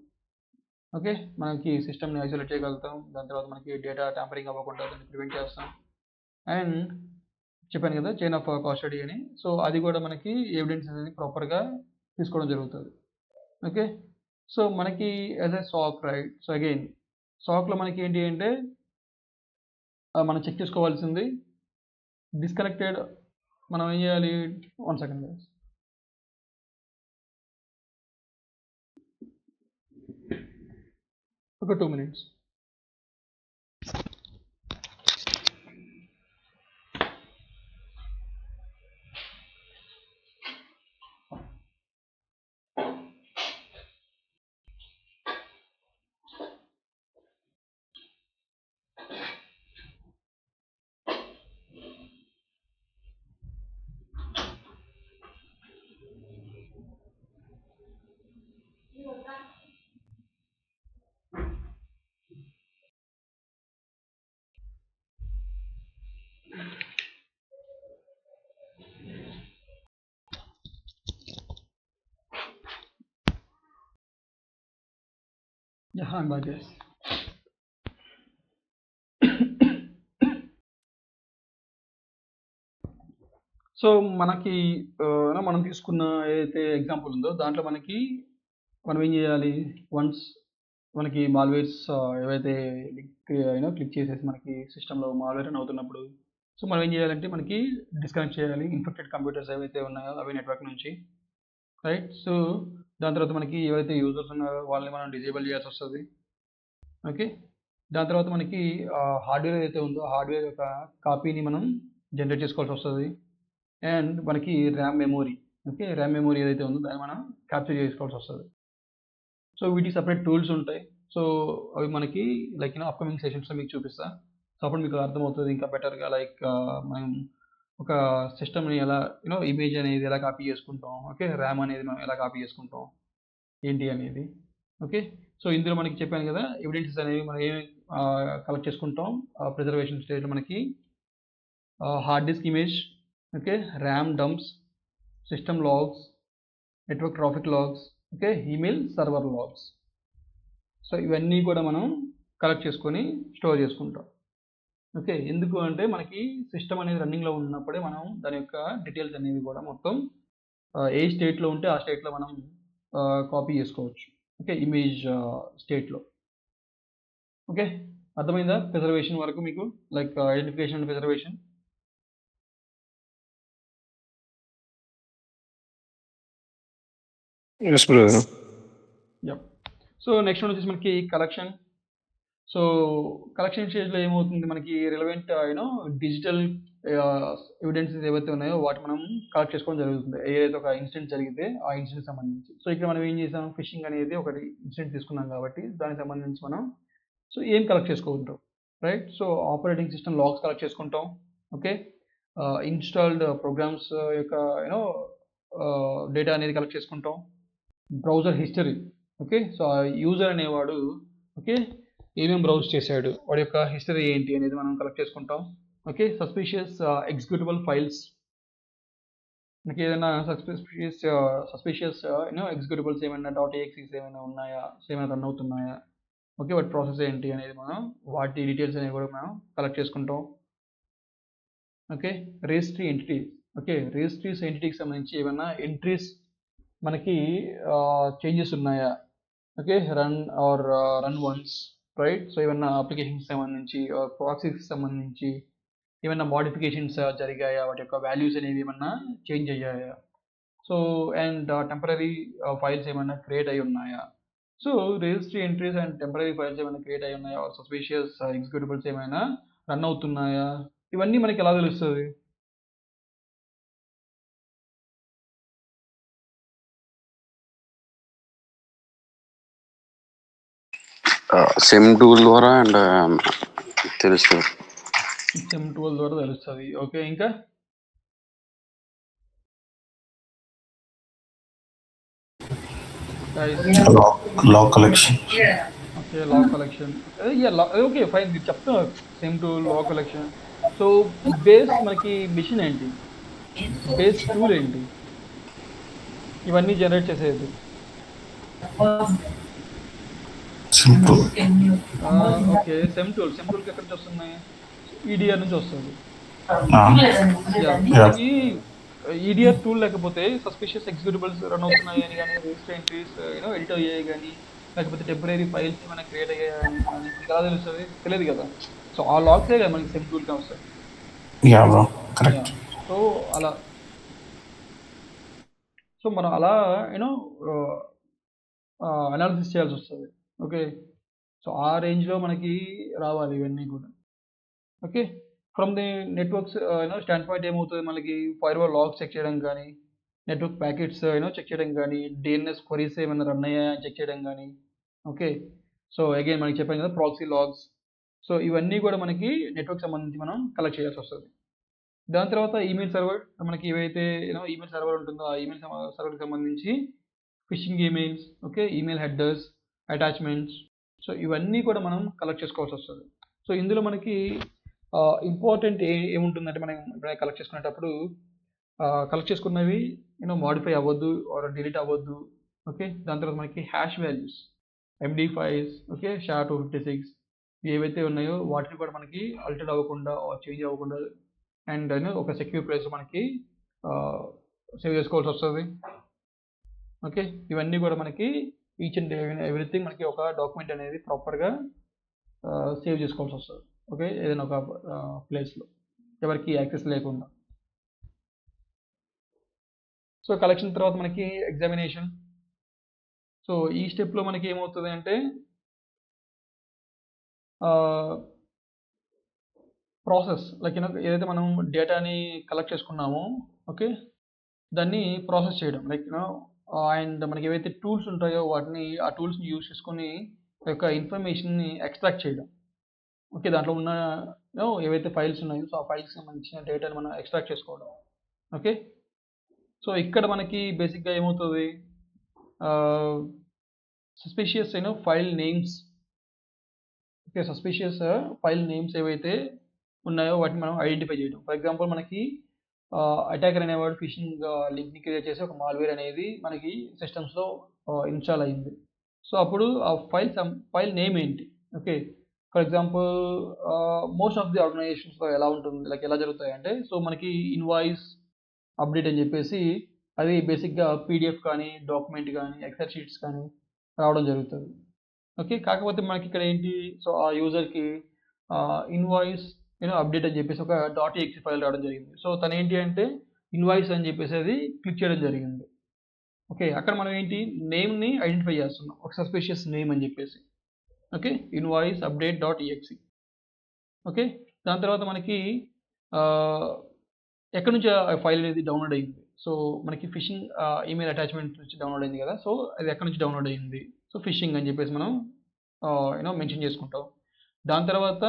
[SPEAKER 1] ఓకే. మనకి సిస్టమ్ని ఐసోలేట్ చేయగలుగుతాం. దాని తర్వాత మనకి డేటా ట్యాంపరింగ్ అవ్వకుండా దాన్ని ప్రివెంట్ చేస్తాం. అండ్ చెప్పాను కదా చైన్ ఆఫ్ కస్టడీ అని, సో అది కూడా మనకి ఎవిడెన్స్ అనేది ప్రాపర్గా తీసుకోవడం జరుగుతుంది, ఓకే. సో మనకి as a SOC, right. So again SOCలో మనకి ఏంటి అంటే మనం చెక్ చేసుకోవాల్సింది డిస్కనెక్టెడ్. మనం ఏం చేయాలి, 1 సెకండ్ గైస్. ఒక 2 minutes. బాగా చేసి సో మనకి మనం తీసుకున్న ఏదైతే ఎగ్జాంపుల్ ఉందో దాంట్లో మనం ఏం చేయాలి, వన్స్ మనకి మాల్వేర్స్ ఏవైతే క్లిక్ చేసేసి మనకి సిస్టంలో మాల్వేర్ రన్ అవుతున్నప్పుడు సో మనం ఏం చేయాలంటే మనకి డిస్కనెక్ట్ చేయాలి ఇన్ఫెక్టెడ్ కంప్యూటర్స్ ఏవైతే ఉన్నాయో అవి నెట్వర్క్ నుంచి, రైట్. సో దాని తర్వాత మనకి ఏవైతే యూజర్స్ ఉన్నారో వాళ్ళని మనం డిజేబుల్ చేయాల్సి వస్తుంది. ఓకే, దాని తర్వాత మనకి హార్డ్వేర్ ఏదైతే ఉందో హార్డ్వేర్ యొక్క కాపీని మనం జనరేట్ చేసుకోవాల్సి వస్తుంది. అండ్ మనకి RAM memory, okay, RAM memory ఏదైతే ఉందో దాన్ని మనం క్యాప్చర్ చేసుకోవాల్సి వస్తుంది. సో వీటికి సపరేట్ టూల్స్ ఉంటాయి. సో అవి మనకి లైక్ అప్కమింగ్ సెషన్స్లో మీకు చూపిస్తా. సో అప్పుడు మీకు అర్థమవుతుంది ఇంకా బెటర్గా, లైక్ మనం ఒక సిస్టమ్ని ఎలా ఇమేజ్ అనేది ఎలా కాపీ చేసుకుంటాం, ఓకే, ర్యామ్ అనేది మనం ఎలా కాపీ చేసుకుంటాం ఏంటి అనేది. ఓకే, సో ఇందులో మనకి చెప్పాను కదా ఎవిడెన్సెస్ అనేవి మనం ఏమి కలెక్ట్ చేసుకుంటాం ప్రిజర్వేషన్ స్టేజ్లో మనకి hard disk image, okay, RAM dumps, system logs, network traffic logs, okay, email server logs. So ఇవన్నీ కూడా మనం కలెక్ట్ చేసుకొని స్టోర్ చేసుకుంటాం. ఓకే, ఎందుకు అంటే మనకి సిస్టమ్ అనేది రన్నింగ్లో ఉన్నప్పుడే మనం దాని యొక్క డీటెయిల్స్ అనేవి కూడా మొత్తం ఏ స్టేట్లో ఉంటే ఆ స్టేట్లో మనం కాపీ చేసుకోవచ్చు. ఓకే, ఇమేజ్ స్టేట్లో. ఓకే, అర్థమైందా ప్రిజర్వేషన్ వరకు మీకు, like identification and preservation.
[SPEAKER 4] Yes brother.
[SPEAKER 1] Yup. So next one వచ్చేసి మనకి కలెక్షన్. సో కలెక్షన్ స్టేజ్లో ఏమవుతుంది, మనకి రిలవెంట్ డిజిటల్ ఎవిడెన్సెస్ ఏవైతే ఉన్నాయో వాటి మనం కలెక్ట్ చేసుకోవడం జరుగుతుంది. ఏదైతే ఒక ఇన్సిడెంట్ జరిగితే ఆ ఇన్సిడెంట్ సంబంధించి. సో ఇక్కడ మనం ఏం చేసాం, ఫిషింగ్ అనేది ఒకటి ఇన్సిడెంట్ తీసుకున్నాం కాబట్టి దానికి సంబంధించి మనం సో ఏం కలెక్ట్ చేసుకుంటాం, right. So operating system logs collect చేసుకుంటాం. ఓకే, ఇన్స్టాల్డ్ ప్రోగ్రామ్స్ యొక్క డేటా అనేది కలెక్ట్ చేసుకుంటాం. బ్రౌజర్ హిస్టరీ, ఓకే, సో ఆ యూజర్ అనేవాడు ఓకే ఏమేమి బ్రౌజ్ చేశాడు, వాడి యొక్క హిస్టరీ ఏంటి అనేది మనం కలెక్ట్ చేసుకుంటాం. ఓకే, సస్పిషియస్ ఎగ్జిక్యూటబుల్ ఫైల్స్, మనకి ఏదైనా సస్పిషియస్ ఎగ్జిక్యూటబుల్స్ ఏమైనా .exes ఏమైనా ఉన్నాయా, ఏమైనా రన్ అవుతున్నాయా, ఓకే, వాటి ప్రాసెస్ ఏంటి అనేది మనం వాటి డీటెయిల్స్ అనేవి కూడా మనం కలెక్ట్ చేసుకుంటాం. Okay, registry entities, okay, registries ఎంటిటీకి సంబంధించి ఏమైనా ఎంట్రీస్ మనకి చేంజెస్ ఉన్నాయా, okay, run once, right. So ఏమైనా అప్లికేషన్కి సంబంధించి ప్రాక్సీకి సంబంధించి ఏమైనా మోడిఫికేషన్స్ జరిగాయా, వాటి యొక్క వాల్యూస్ అనేవి ఏమన్నా చేంజ్ అయ్యాయా. సో అండ్ టెంపరీ ఫైల్స్ ఏమైనా క్రియేట్ అయి ఉన్నాయా. So registry entries and temporary files ఏమైనా క్రియేట్ అయి ఉన్నాయా, సస్పిషియస్ ఎగ్జిక్యూటబుల్స్ ఏమైనా రన్ అవుతున్నాయా, ఇవన్నీ మనకి ఎలా తెలుస్తుంది.
[SPEAKER 5] సిమ్ టూల్ ద్వారా అండ్ తెలుస్తుంది.
[SPEAKER 1] సిమ్ టూల్ ద్వారా తెలుస్తుంది. ఓకే, ఇంకా
[SPEAKER 2] log collection.
[SPEAKER 1] Okay, log collection. Okay fine, మీరు చెప్తున్నారు same to log collection. So base మనకి మిషన్ ఏంటి, బేస్ టూల్ ఏంటి, ఇవన్నీ జనరేట్ చేసేది. ఓకే, సెమ్ టూల్కి ఎక్కడి నుంచి వస్తున్నాయి, ఈడిఆర్ నుంచి వస్తుంది. ఈడిఆర్ టూల్ లేకపోతే సస్పిషియస్ ఎగ్జిక్యూటబుల్స్ రన్ అవుతున్నాయి అని కానీ, రిజిస్టర్ ఎంట్రీస్ ఎడిట్ అయ్యాయి కానీ, లేకపోతే టెంపరీ ఫైల్స్ ఏమైనా క్రియేట్ అయ్యాయని కానీ ఎలా తెలుస్తుంది, తెలియదు కదా. సో ఆ లాగ్సే కదా మనకి సెమ్ టూల్గా వస్తాయి. సో అలా సో మనం అలా అనాలిసిస్ చేయాల్సి వస్తుంది. ఓకే, సో ఆ రేంజ్లో మనకి రావాలి ఇవన్నీ కూడా. Okay, from the networks stand point ఏమవుతుంది, మనకి ఫైర్వాల్ లాగ్స్ చెక్ చేయడం కానీ, నెట్వర్క్ ప్యాకెట్స్ చెక్ చేయడం కానీ, డిఎన్ఎస్ క్వరీస్ ఏమైనా రన్ అయ్యాయా చెక్ చేయడం కానీ. ఓకే, సో అగైన్ మనకి చెప్పాను కదా ప్రాక్సీ లాగ్స్. సో ఇవన్నీ కూడా మనకి నెట్వర్క్ సంబంధించి మనం కలెక్ట్ చేయాల్సి వస్తుంది. దాని తర్వాత ఈమెయిల్ సర్వర్, మనకి ఏవైతే ఈమెయిల్ సర్వర్ ఉంటుందో ఆ ఈమెయిల్ సర్వర్కి సంబంధించి fishing emails, okay, email headers, attachments. So ఇవన్నీ కూడా మనం కలెక్ట్ చేసుకోవాల్సి వస్తుంది. సో ఇందులో మనకి ఇంపార్టెంట్ ఏముంటుందంటే మనం కలెక్ట్ చేసుకునేటప్పుడు కలెక్ట్ చేసుకున్నవి మోడిఫై అవ్వద్దు ఆర్ డిలీట్ అవ్వద్దు. ఓకే, దాని తర్వాత మనకి hash values, MD5s, okay, SHA-256 ఏవైతే ఉన్నాయో వాటిని కూడా మనకి అల్టర్డ్ అవ్వకుండా చేంజ్ అవ్వకుండా అండ్ ఒక సెక్యూర్ ప్లేస్ మనకి సేవ్ చేసుకోవాల్సి వస్తుంది. ఓకే, ఇవన్నీ కూడా మనకి ఈచ్ అండ్ ఎవ్రీథింగ్ మనకి ఒక డాక్యుమెంట్ అనేది ప్రాపర్గా సేవ్ చేసుకోవాల్సి వస్తుంది. ఓకే, ఏదైనా ఒక ప్లేస్లో ఎవరికి యాక్సెస్ లేకుండా. సో కలెక్షన్ తర్వాత మనకి ఎగ్జామినేషన్. సో ఈ స్టెప్లో మనకి ఏమవుతుంది అంటే ప్రాసెస్ లైక్ ఏదైతే మనం డేటాని కలెక్ట్ చేసుకున్నామో, ఓకే, దాన్ని ప్రాసెస్ చేయడం లైక్ అండ్ మనకి ఏవైతే టూల్స్ ఉంటాయో వాటిని ఆ టూల్స్ని యూజ్ చేసుకొని యొక్క ఇన్ఫర్మేషన్ని ఎక్స్ట్రాక్ట్ చేయడం. ఓకే, దాంట్లో ఉన్న ఏవైతే ఫైల్స్ ఉన్నాయో సో ఆ ఫైల్స్కి సంబంధించిన డేటాని మనం ఎక్స్ట్రాక్ట్ చేసుకోవడం. ఓకే, సో ఇక్కడ మనకి బేసిక్గా ఏమవుతుంది, suspicious file names, okay, suspicious file names ఏవైతే ఉన్నాయో వాటిని మనం ఐడెంటిఫై చేయడం. ఫర్ ఎగ్జాంపుల్ మనకి అటాకర్ అనేవాడు ఫిషింగ్ లింక్ని క్రియేట్ చేసి ఒక మాల్వేర్ అనేది మనకి సిస్టమ్స్లో ఇన్స్టాల్ అయింది. సో అప్పుడు ఆ ఫైల్ నేమ్ ఏంటి? Okay, for example most of the ఆర్గనైజేషన్స్లో ఎలా ఉంటుంది, లైక్ ఎలా జరుగుతాయంటే సో మనకి ఇన్వాయిస్ అప్డేట్ అని చెప్పేసి అది బేసిక్గా పీడిఎఫ్ కానీ డాక్యుమెంట్ కానీ ఎక్సెల్ షీట్స్ కానీ రావడం జరుగుతుంది. ఓకే, కాకపోతే మనకి ఇక్కడ ఏంటి, సో ఆ యూజర్కి ఇన్వాయిస్ అప్డేట్ అని చెప్పేసి ఒక .exe ఫైల్ రావడం జరిగింది. సో తను ఏంటి అంటే ఇన్వాయిస్ అని చెప్పేసి అది క్లిక్ చేయడం జరిగింది. ఓకే, అక్కడ మనం ఏంటి నేమ్ని ఐడెంటిఫై చేస్తున్నాం, ఒక సస్పిషియస్ నేమ్ అని చెప్పేసి. Okay, invoice update .exe. Okay, దాని తర్వాత మనకి ఎక్కడి నుంచి ఆ ఫైల్ అనేది డౌన్లోడ్ అయ్యింది. సో మనకి ఫిషింగ్ ఈమెయిల్ అటాచ్మెంట్ నుంచి డౌన్లోడ్ అయింది కదా, సో అది ఎక్కడి నుంచి డౌన్లోడ్ అయ్యింది, సో ఫిషింగ్ అని చెప్పేసి మనం మెన్షన్ చేసుకుంటాం. దాని తర్వాత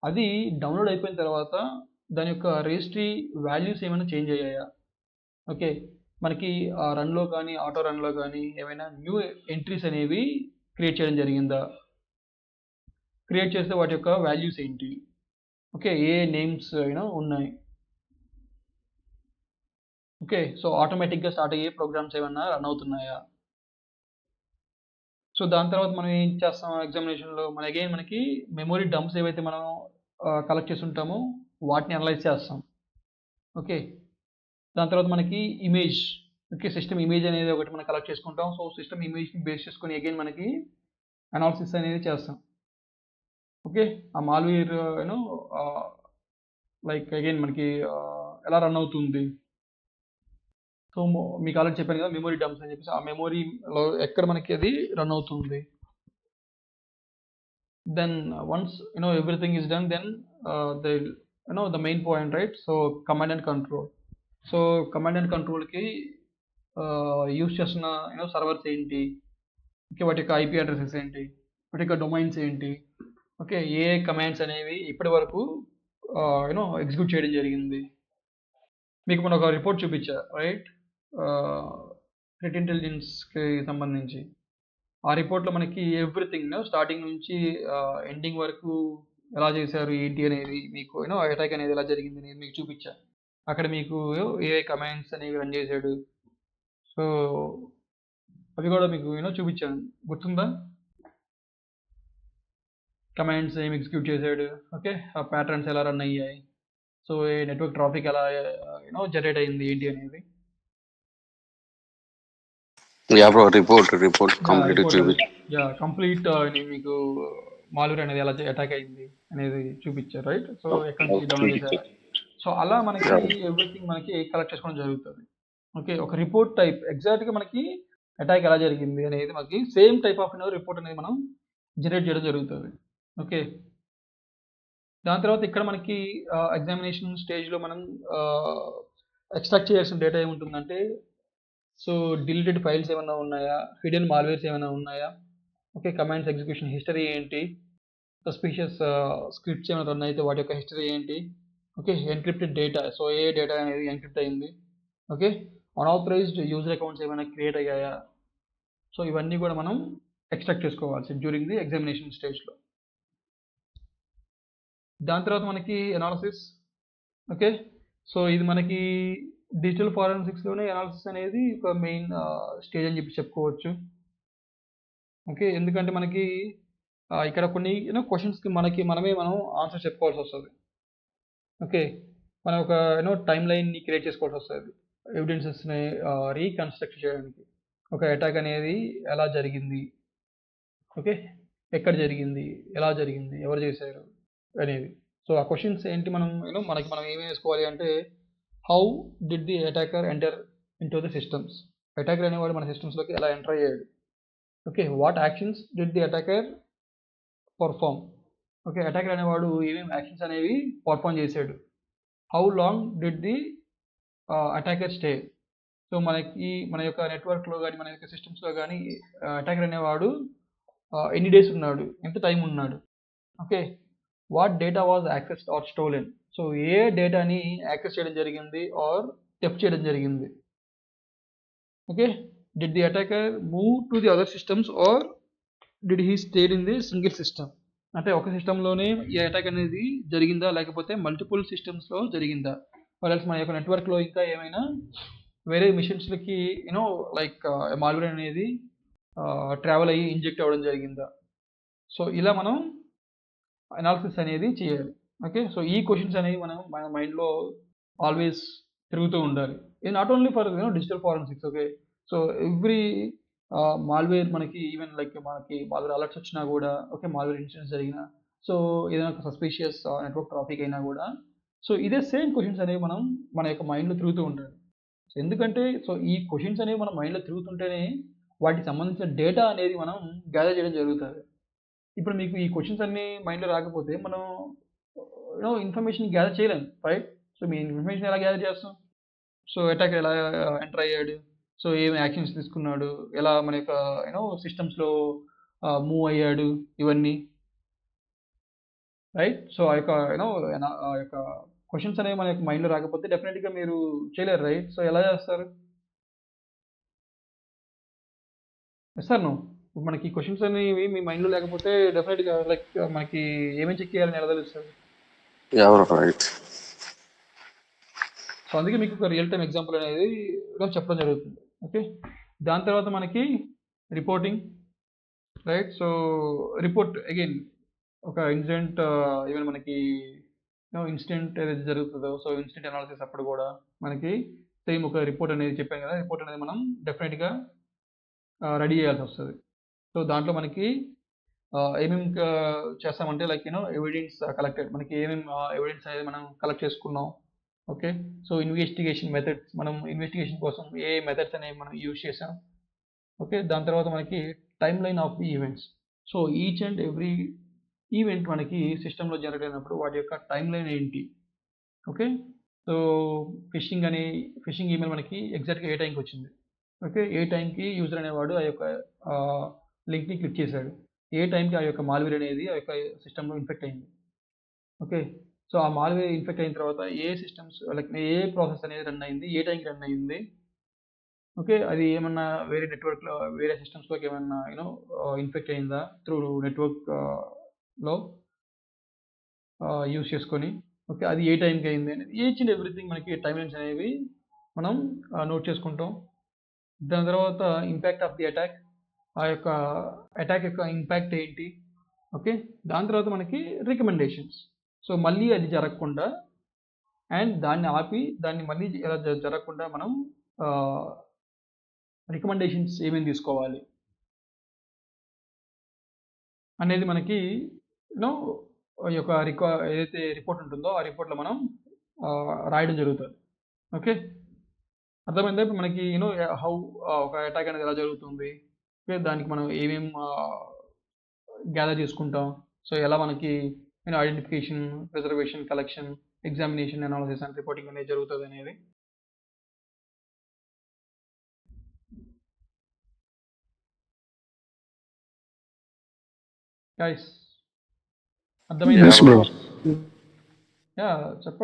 [SPEAKER 1] అది డౌన్లోడ్ అయిపోయిన తర్వాత దాని యొక్క రిజిస్ట్రీ వాల్యూస్ ఏమైనా చేంజ్ అయ్యాయా. ఓకే, మనకి రన్లో కానీ ఆటో రన్లో కానీ ఏమైనా న్యూ ఎంట్రీస్ అనేవి క్రియేట్ చేయడం జరిగిందా, క్రియేట్ చేస్తే వాటి యొక్క వాల్యూస్ ఏంటి, ఓకే, ఏ నేమ్స్ ఉన్నాయి. ఓకే, సో ఆటోమేటిక్గా స్టార్ట్ అయ్యే ప్రోగ్రామ్స్ ఏమన్నా రన్ అవుతున్నాయా. సో దాని తర్వాత మనం ఏం చేస్తాం ఎగ్జామినేషన్లో మనకి మెమొరీ డంప్స్ ఏవైతే మనం కలెక్ట్ చేసి ఉంటామో వాటిని అనలైజ్ చేస్తాం. ఓకే, దాని తర్వాత మనకి ఇమేజ్, ఓకే, సిస్టమ్ ఇమేజ్ అనేది ఒకటి మనం కలెక్ట్ చేసుకుంటాం. సో సిస్టమ్ ఇమేజ్ని బేస్ చేసుకొని అగైన్ మనకి అనాలిసిస్ అనేది చేస్తాం. ఓకే, ఆ మాల్వేర్ లైక్ అగైన్ మనకి ఎలా రన్ అవుతుంది. సో మీకు ఆల్రెడీ చెప్పాను కదా మెమొరీ డంప్స్ అని చెప్పేసి, ఆ మెమొరీలో ఎక్కడ మనకి అది రన్ అవుతుంది. Then once everything is done, then the main point, right. So command and control. So command and కంట్రోల్కి యూస్ చేస్తున్న సర్వర్స్ ఏంటి, ఓకే, వాటి యొక్క ఐపీ అడ్రసెస్ ఏంటి, వాటి యొక్క డొమైన్స్ ఏంటి, ఓకే, ఏ కమాండ్స్ అనేవి ఇప్పటి వరకు ఎగ్జిక్యూట్ చేయడం జరిగింది. మీకు మన ఒక రిపోర్ట్ చూపించా, రైట్, థ్రెట్ ఇంటెలిజెన్స్కి సంబంధించి. ఆ రిపోర్ట్లో మనకి ఎవ్రీథింగ్ స్టార్టింగ్ నుంచి ఎండింగ్ వరకు ఎలా చేశారు ఏంటి అనేది మీకు అటాక్ అనేది ఎలా జరిగింది అనేది మీకు చూపించా. అక్కడ మీకు ఏ కమాండ్స్ అనేవి రన్ చేశాడు, సో అవి కూడా మీకు చూపించాను, గుర్తుందా. కమాండ్స్ ఏమి ఎగ్జిక్యూట్ చేశాడు, ఓకే, ఆ ప్యాటర్న్స్ ఎలా రన్ అయ్యాయి, సో ఏ నెట్వర్క్ ట్రాఫిక్ ఎలా జనరేట్ అయింది ఏంటి అనేది.
[SPEAKER 5] రిపోర్ట్ కంప్లీట్ చూపించు.
[SPEAKER 1] కంప్లీట్ మీకు మాల్వేర్ అనేది ఎలా అటాక్ అయింది అనేది చూపించారు, రైట్. సో ఎక్కడి నుంచి డౌన్లోడ్ చేశారు. సో అలా మనకి ఎవ్రీథింగ్ మనకి కలెక్ట్ చేసుకోవడం జరుగుతుంది. ఓకే, ఒక రిపోర్ట్ టైప్ ఎగ్జాక్ట్గా మనకి అటాక్ ఎలా జరిగింది అనేది మనకి సేమ్ టైప్ ఆఫ్ రిపోర్ట్ అనేది మనం జనరేట్ చేయడం జరుగుతుంది. ఓకే, దాని తర్వాత ఇక్కడ మనకి ఎగ్జామినేషన్ స్టేజ్లో మనం ఎక్స్ట్రాక్ట్ చేయాల్సిన డేటా ఏముంటుందంటే, సో డిలీటెడ్ ఫైల్స్ ఏమైనా ఉన్నాయా, హిడెన్ మాల్వేర్స్ ఏమైనా ఉన్నాయా, ఓకే, కమాండ్స్ ఎగ్జిక్యూషన్ హిస్టరీ ఏంటి, సస్పిషియస్ స్క్రిప్ట్స్ ఏమైనా రన్ అయితే వాటి యొక్క హిస్టరీ ఏంటి, ఓకే, ఎన్క్రిప్టెడ్ డేటా, సో ఏ డేటా అనేది ఎన్క్రిప్ట్ అయింది, ఓకే, అన్ఆథరైజ్డ్ యూజర్ అకౌంట్స్ ఏమైనా క్రియేట్ అయ్యాయా. సో ఇవన్నీ కూడా మనం ఎక్స్ట్రాక్ట్ చేసుకోవాల్సి డ్యూరింగ్ ది ఎగ్జామినేషన్ స్టేజ్లో. దాని తర్వాత మనకి అనాలిసిస్. ఓకే, సో ఇది మనకి డిజిటల్ ఫారెన్సిక్స్లోనే అనాలిసిస్ అనేది ఒక మెయిన్ స్టేజ్ అని చెప్పి చెప్పుకోవచ్చు. ఓకే. ఎందుకంటే మనకి ఇక్కడ కొన్ని క్వెషన్స్‌కి మనం ఆన్సర్ చెప్పుకోవాల్సొస్తది. ఓకే. మనం ఒక టైమ్ లైన్‌ని క్రియేట్ చేసుకోవాల్సొస్తది. ఎవిడెన్సెస్‌ని రీకన్‌స్ట్రక్ట్ చేయడానికి. ఒక అటాక్ అనేది ఎలా జరిగింది? ఓకే. ఎక్కడ జరిగింది? ఎలా జరిగింది? ఎవరు చేశారు? అనేది. సో, ఆ క్వెషన్స్ ఏంటి మనం ఏమేమి వేసుకోవాలి అంటే, how did the attacker enter into the systems? Attacker అనేవాడు మన సిస్టమ్స్‌లోకి ఎలా ఎంటర్ అయ్యాడు? Okay. What actions did the attacker perform? Okay. Attacker అనేవాడు ఏమేమి యాక్షన్స్ అనేవి పెర్ఫార్మ్ చేశాడు? How long did the attacker stay? So, మన యొక్క నెట్వర్క్‌లో గాని, మన యొక్క సిస్టమ్స్‌లో గాని అటాకర్ అనేవాడు ఎన్ని డేస్ ఉన్నాడు? ఎంత టైమ్ ఉన్నాడు? Okay. What data was accessed or stolen? So, ఏ డేటాని యాక్సెస్ చేయడం జరిగింది ఆర్ థెఫ్ట్ చేయడం జరిగింది? Okay. Did the attacker move to the other systems or did he stayed in the single system? అంటే ఒక సిస్టమ్‌లోనే ఈ అటాక్ అనేది జరిగిందా? లేకపోతే మల్టిపుల్ సిస్టమ్స్‌లో జరిగిందా? ఆర్ ఎల్స్ మన యొక్క నెట్వర్క్‌లో ఇంకా ఏమైనా వేరే మెషిన్స్‌లకి లైక్ మాల్‌వేర్ అనేది ట్రావెల్ అయ్యి ఇంజెక్ట్ అవ్వడం జరిగిందా? సో, ఇలా మనం అనాలిసిస్ అనేది చేయాలి. ఓకే. సో, ఈ క్వెషన్స్ అనేవి మన మైండ్‌లో ఆల్‌వేస్ తిరుగుతూ ఉండాలి. ఇది not only for digital forensics. Okay. So, every malware మనకి ఈవెన్ లైక్ మనకి మాల్‌వేర్ అలర్ట్స్ వచ్చినా గూడా, ఓకే. మాల్‌వేర్ ఇన్సిడెంట్స్ జరిగినా, సో, ఏదైనా ఒక సస్పీషియస్ నెట్వర్క్ ట్రాఫిక్ అయినా గూడా, సో, ఇదే సేమ్ క్వెషన్స్ అనేవి మన యొక్క మైండ్‌లో తిరుగుతూ ఉండాలి. ఎందుకంటే ఈ క్వెషన్స్ అనేవి మన మైండ్‌లో తిరుగుతుంటేనే వాటికి సంబంధించిన డేటా అనేది మనం గ్యాదర్ చేయడం జరుగుతది. ఇప్పుడు మీకు ఈ క్వెషన్స్ అన్నీ మైండ్‌లో రాకపోతే మనం ఇన్ఫర్మేషన్ గ్యాదర్ చేయలేం. రైట్? సో, మీ ఇన్ఫర్మేషన్ ఎలా గ్యాదర్ చేస్తాం? సో, అటాకర్ ఎలా ఎంటర్ అయ్యాడు? సో, ఏమి యాక్షన్స్ తీసుకున్నాడు? ఎలా మన యొక్క సిస్టమ్స్‌లో మూవ్ అయ్యాడు? ఇవన్నీ. రైట్? సో, ఆ యొక్క ఆ యొక్క క్వెషన్స్ అనేవి మన యొక్క మైండ్‌లో రాకపోతే డెఫినిట్‌గా మీరు చేయలేరు. రైట్? సో, ఎలా చేస్తారు? Yes or no? ఇప్పుడు మనకి క్వెషన్స్ అనేవి మీ మైండ్‌లో లేకపోతే డెఫినిట్‌గా లైక్ మనకి ఏమేం చెక్ చేయాలని ఎలా తెలుస్తది?
[SPEAKER 5] Yeah, bro, right.
[SPEAKER 1] సో, అందుకే మీకు ఒక రియల్ టైమ్ ఎగ్జాంపుల్ అనేది చెప్పడం జరుగుతుంది. ఓకే. దాని తర్వాత మనకి reporting. Right? So, report again ఒక ఇన్సిడెంట్ ఈవెన్ మనకి ఇన్సిడెంట్ ఏదైతే జరుగుతదో, సో, ఇన్సిడెంట్ అనాలిసిస్ అప్పుడు గూడా మనకి సేమ్ ఒక రిపోర్ట్ అనేది చెప్పాను గదా! రిపోర్ట్ అనేది మనం డెఫినిట్‌గా రెడీ చేయాల్సొస్తది. సో, దాంట్లో మనకి ఏమేం చేస్తామంటే లైక్ ఎవిడెన్స్ కలెక్టెడ్. మనకి ఏమేం ఎవిడెన్స్ అనేది మనం కలెక్ట్ చేసుకున్నాం. ఓకే. సో, ఇన్వెస్టిగేషన్ మెథడ్స్ మనం ఇన్వెస్టిగేషన్ కోసం ఏ మెథడ్స్ అనేవి మనం యూజ్ చేసాం. ఓకే. దాని తర్వాత మనకి time line of the events. So, each and every event మనకి సిస్టమ్‌లో జనరేట్ అయినప్పుడు వాటి యొక్క టైమ్ లైన్ ఏంటి? ఓకే. సో, ఫిషింగ్ ఈమెయిల్ మనకి ఎగ్జాక్ట్‌గా ఏ టైంకొచ్చింది? ఓకే. ఏ టైంకి యూజర్ అనేవాడు ఆ యొక్క లింక్‌ని క్లిక్ చేశాడు? ఏ టైంకి ఆ యొక్క మాల్‌వేర్ అనేది ఆ యొక్క సిస్టమ్‌లో ఇన్ఫెక్ట్ అయింది? ఓకే. సో, ఆ మాల్‌వేర్ ఇన్ఫెక్ట్ అయిన తర్వాత ఏ సిస్టమ్స్ లైక్ ఏ ప్రాసెస్ అనేది రన్ అయింది? ఏ టైంకి రన్ అయింది? ఓకే. అది ఏమన్నా వేరే నెట్వర్క్‌లో వేరే సిస్టమ్స్‌లోకి ఏమన్నా ఇన్ఫెక్ట్ అయిందా? త్రూ నెట్వర్క్ లో యూజ్ చేసుకొని. ఓకే. అది ఏ టైంకి అయింది అనేది ఈచ్ అండ్ ఎవ్రీథింగ్ మనకి టైమ్ లైన్స్ అనేవి మనం నోట్ చేసుకుంటాం. దాని తర్వాత ఇంపాక్ట్ ఆఫ్ ది అటాక్. ఆ యొక్క అటాక్ యొక్క ఇంపాక్ట్ ఏంటి? ఓకే. దాని తర్వాత మనకి రికమెండేషన్స్. సో, మళ్ళీ అది జరగకుండా అండ్ దాన్ని ఆపి దాన్ని మళ్ళీ ఇలా జరగకుండా మనం ఆహ్, రికమెండేషన్స్ ఏమేమి తీసుకోవాలి? అనేది మనకి నో ఈ యొక్క ఏదైతే రిపోర్ట్ ఉంటుందో ఆ రిపోర్ట్‌లో మనం రాయడం జరుగుతది. ఓకే. అర్థమైందా? ఇప్పుడు మనకి హౌ ఒక అటాక్ అనేది ఎలా జరుగుతుంది? ఓకే. దానికి మనం ఏమేం గ్యాదర్ చేసుకుంటాం. సో, ఎలా మనకి identification, preservation, collection, examination, analysis and reporting అనేది జరుగుతదనేది. గైస్ అర్థమైందా?
[SPEAKER 5] Yeah, bro.
[SPEAKER 1] యాహ్! చెప్పండి.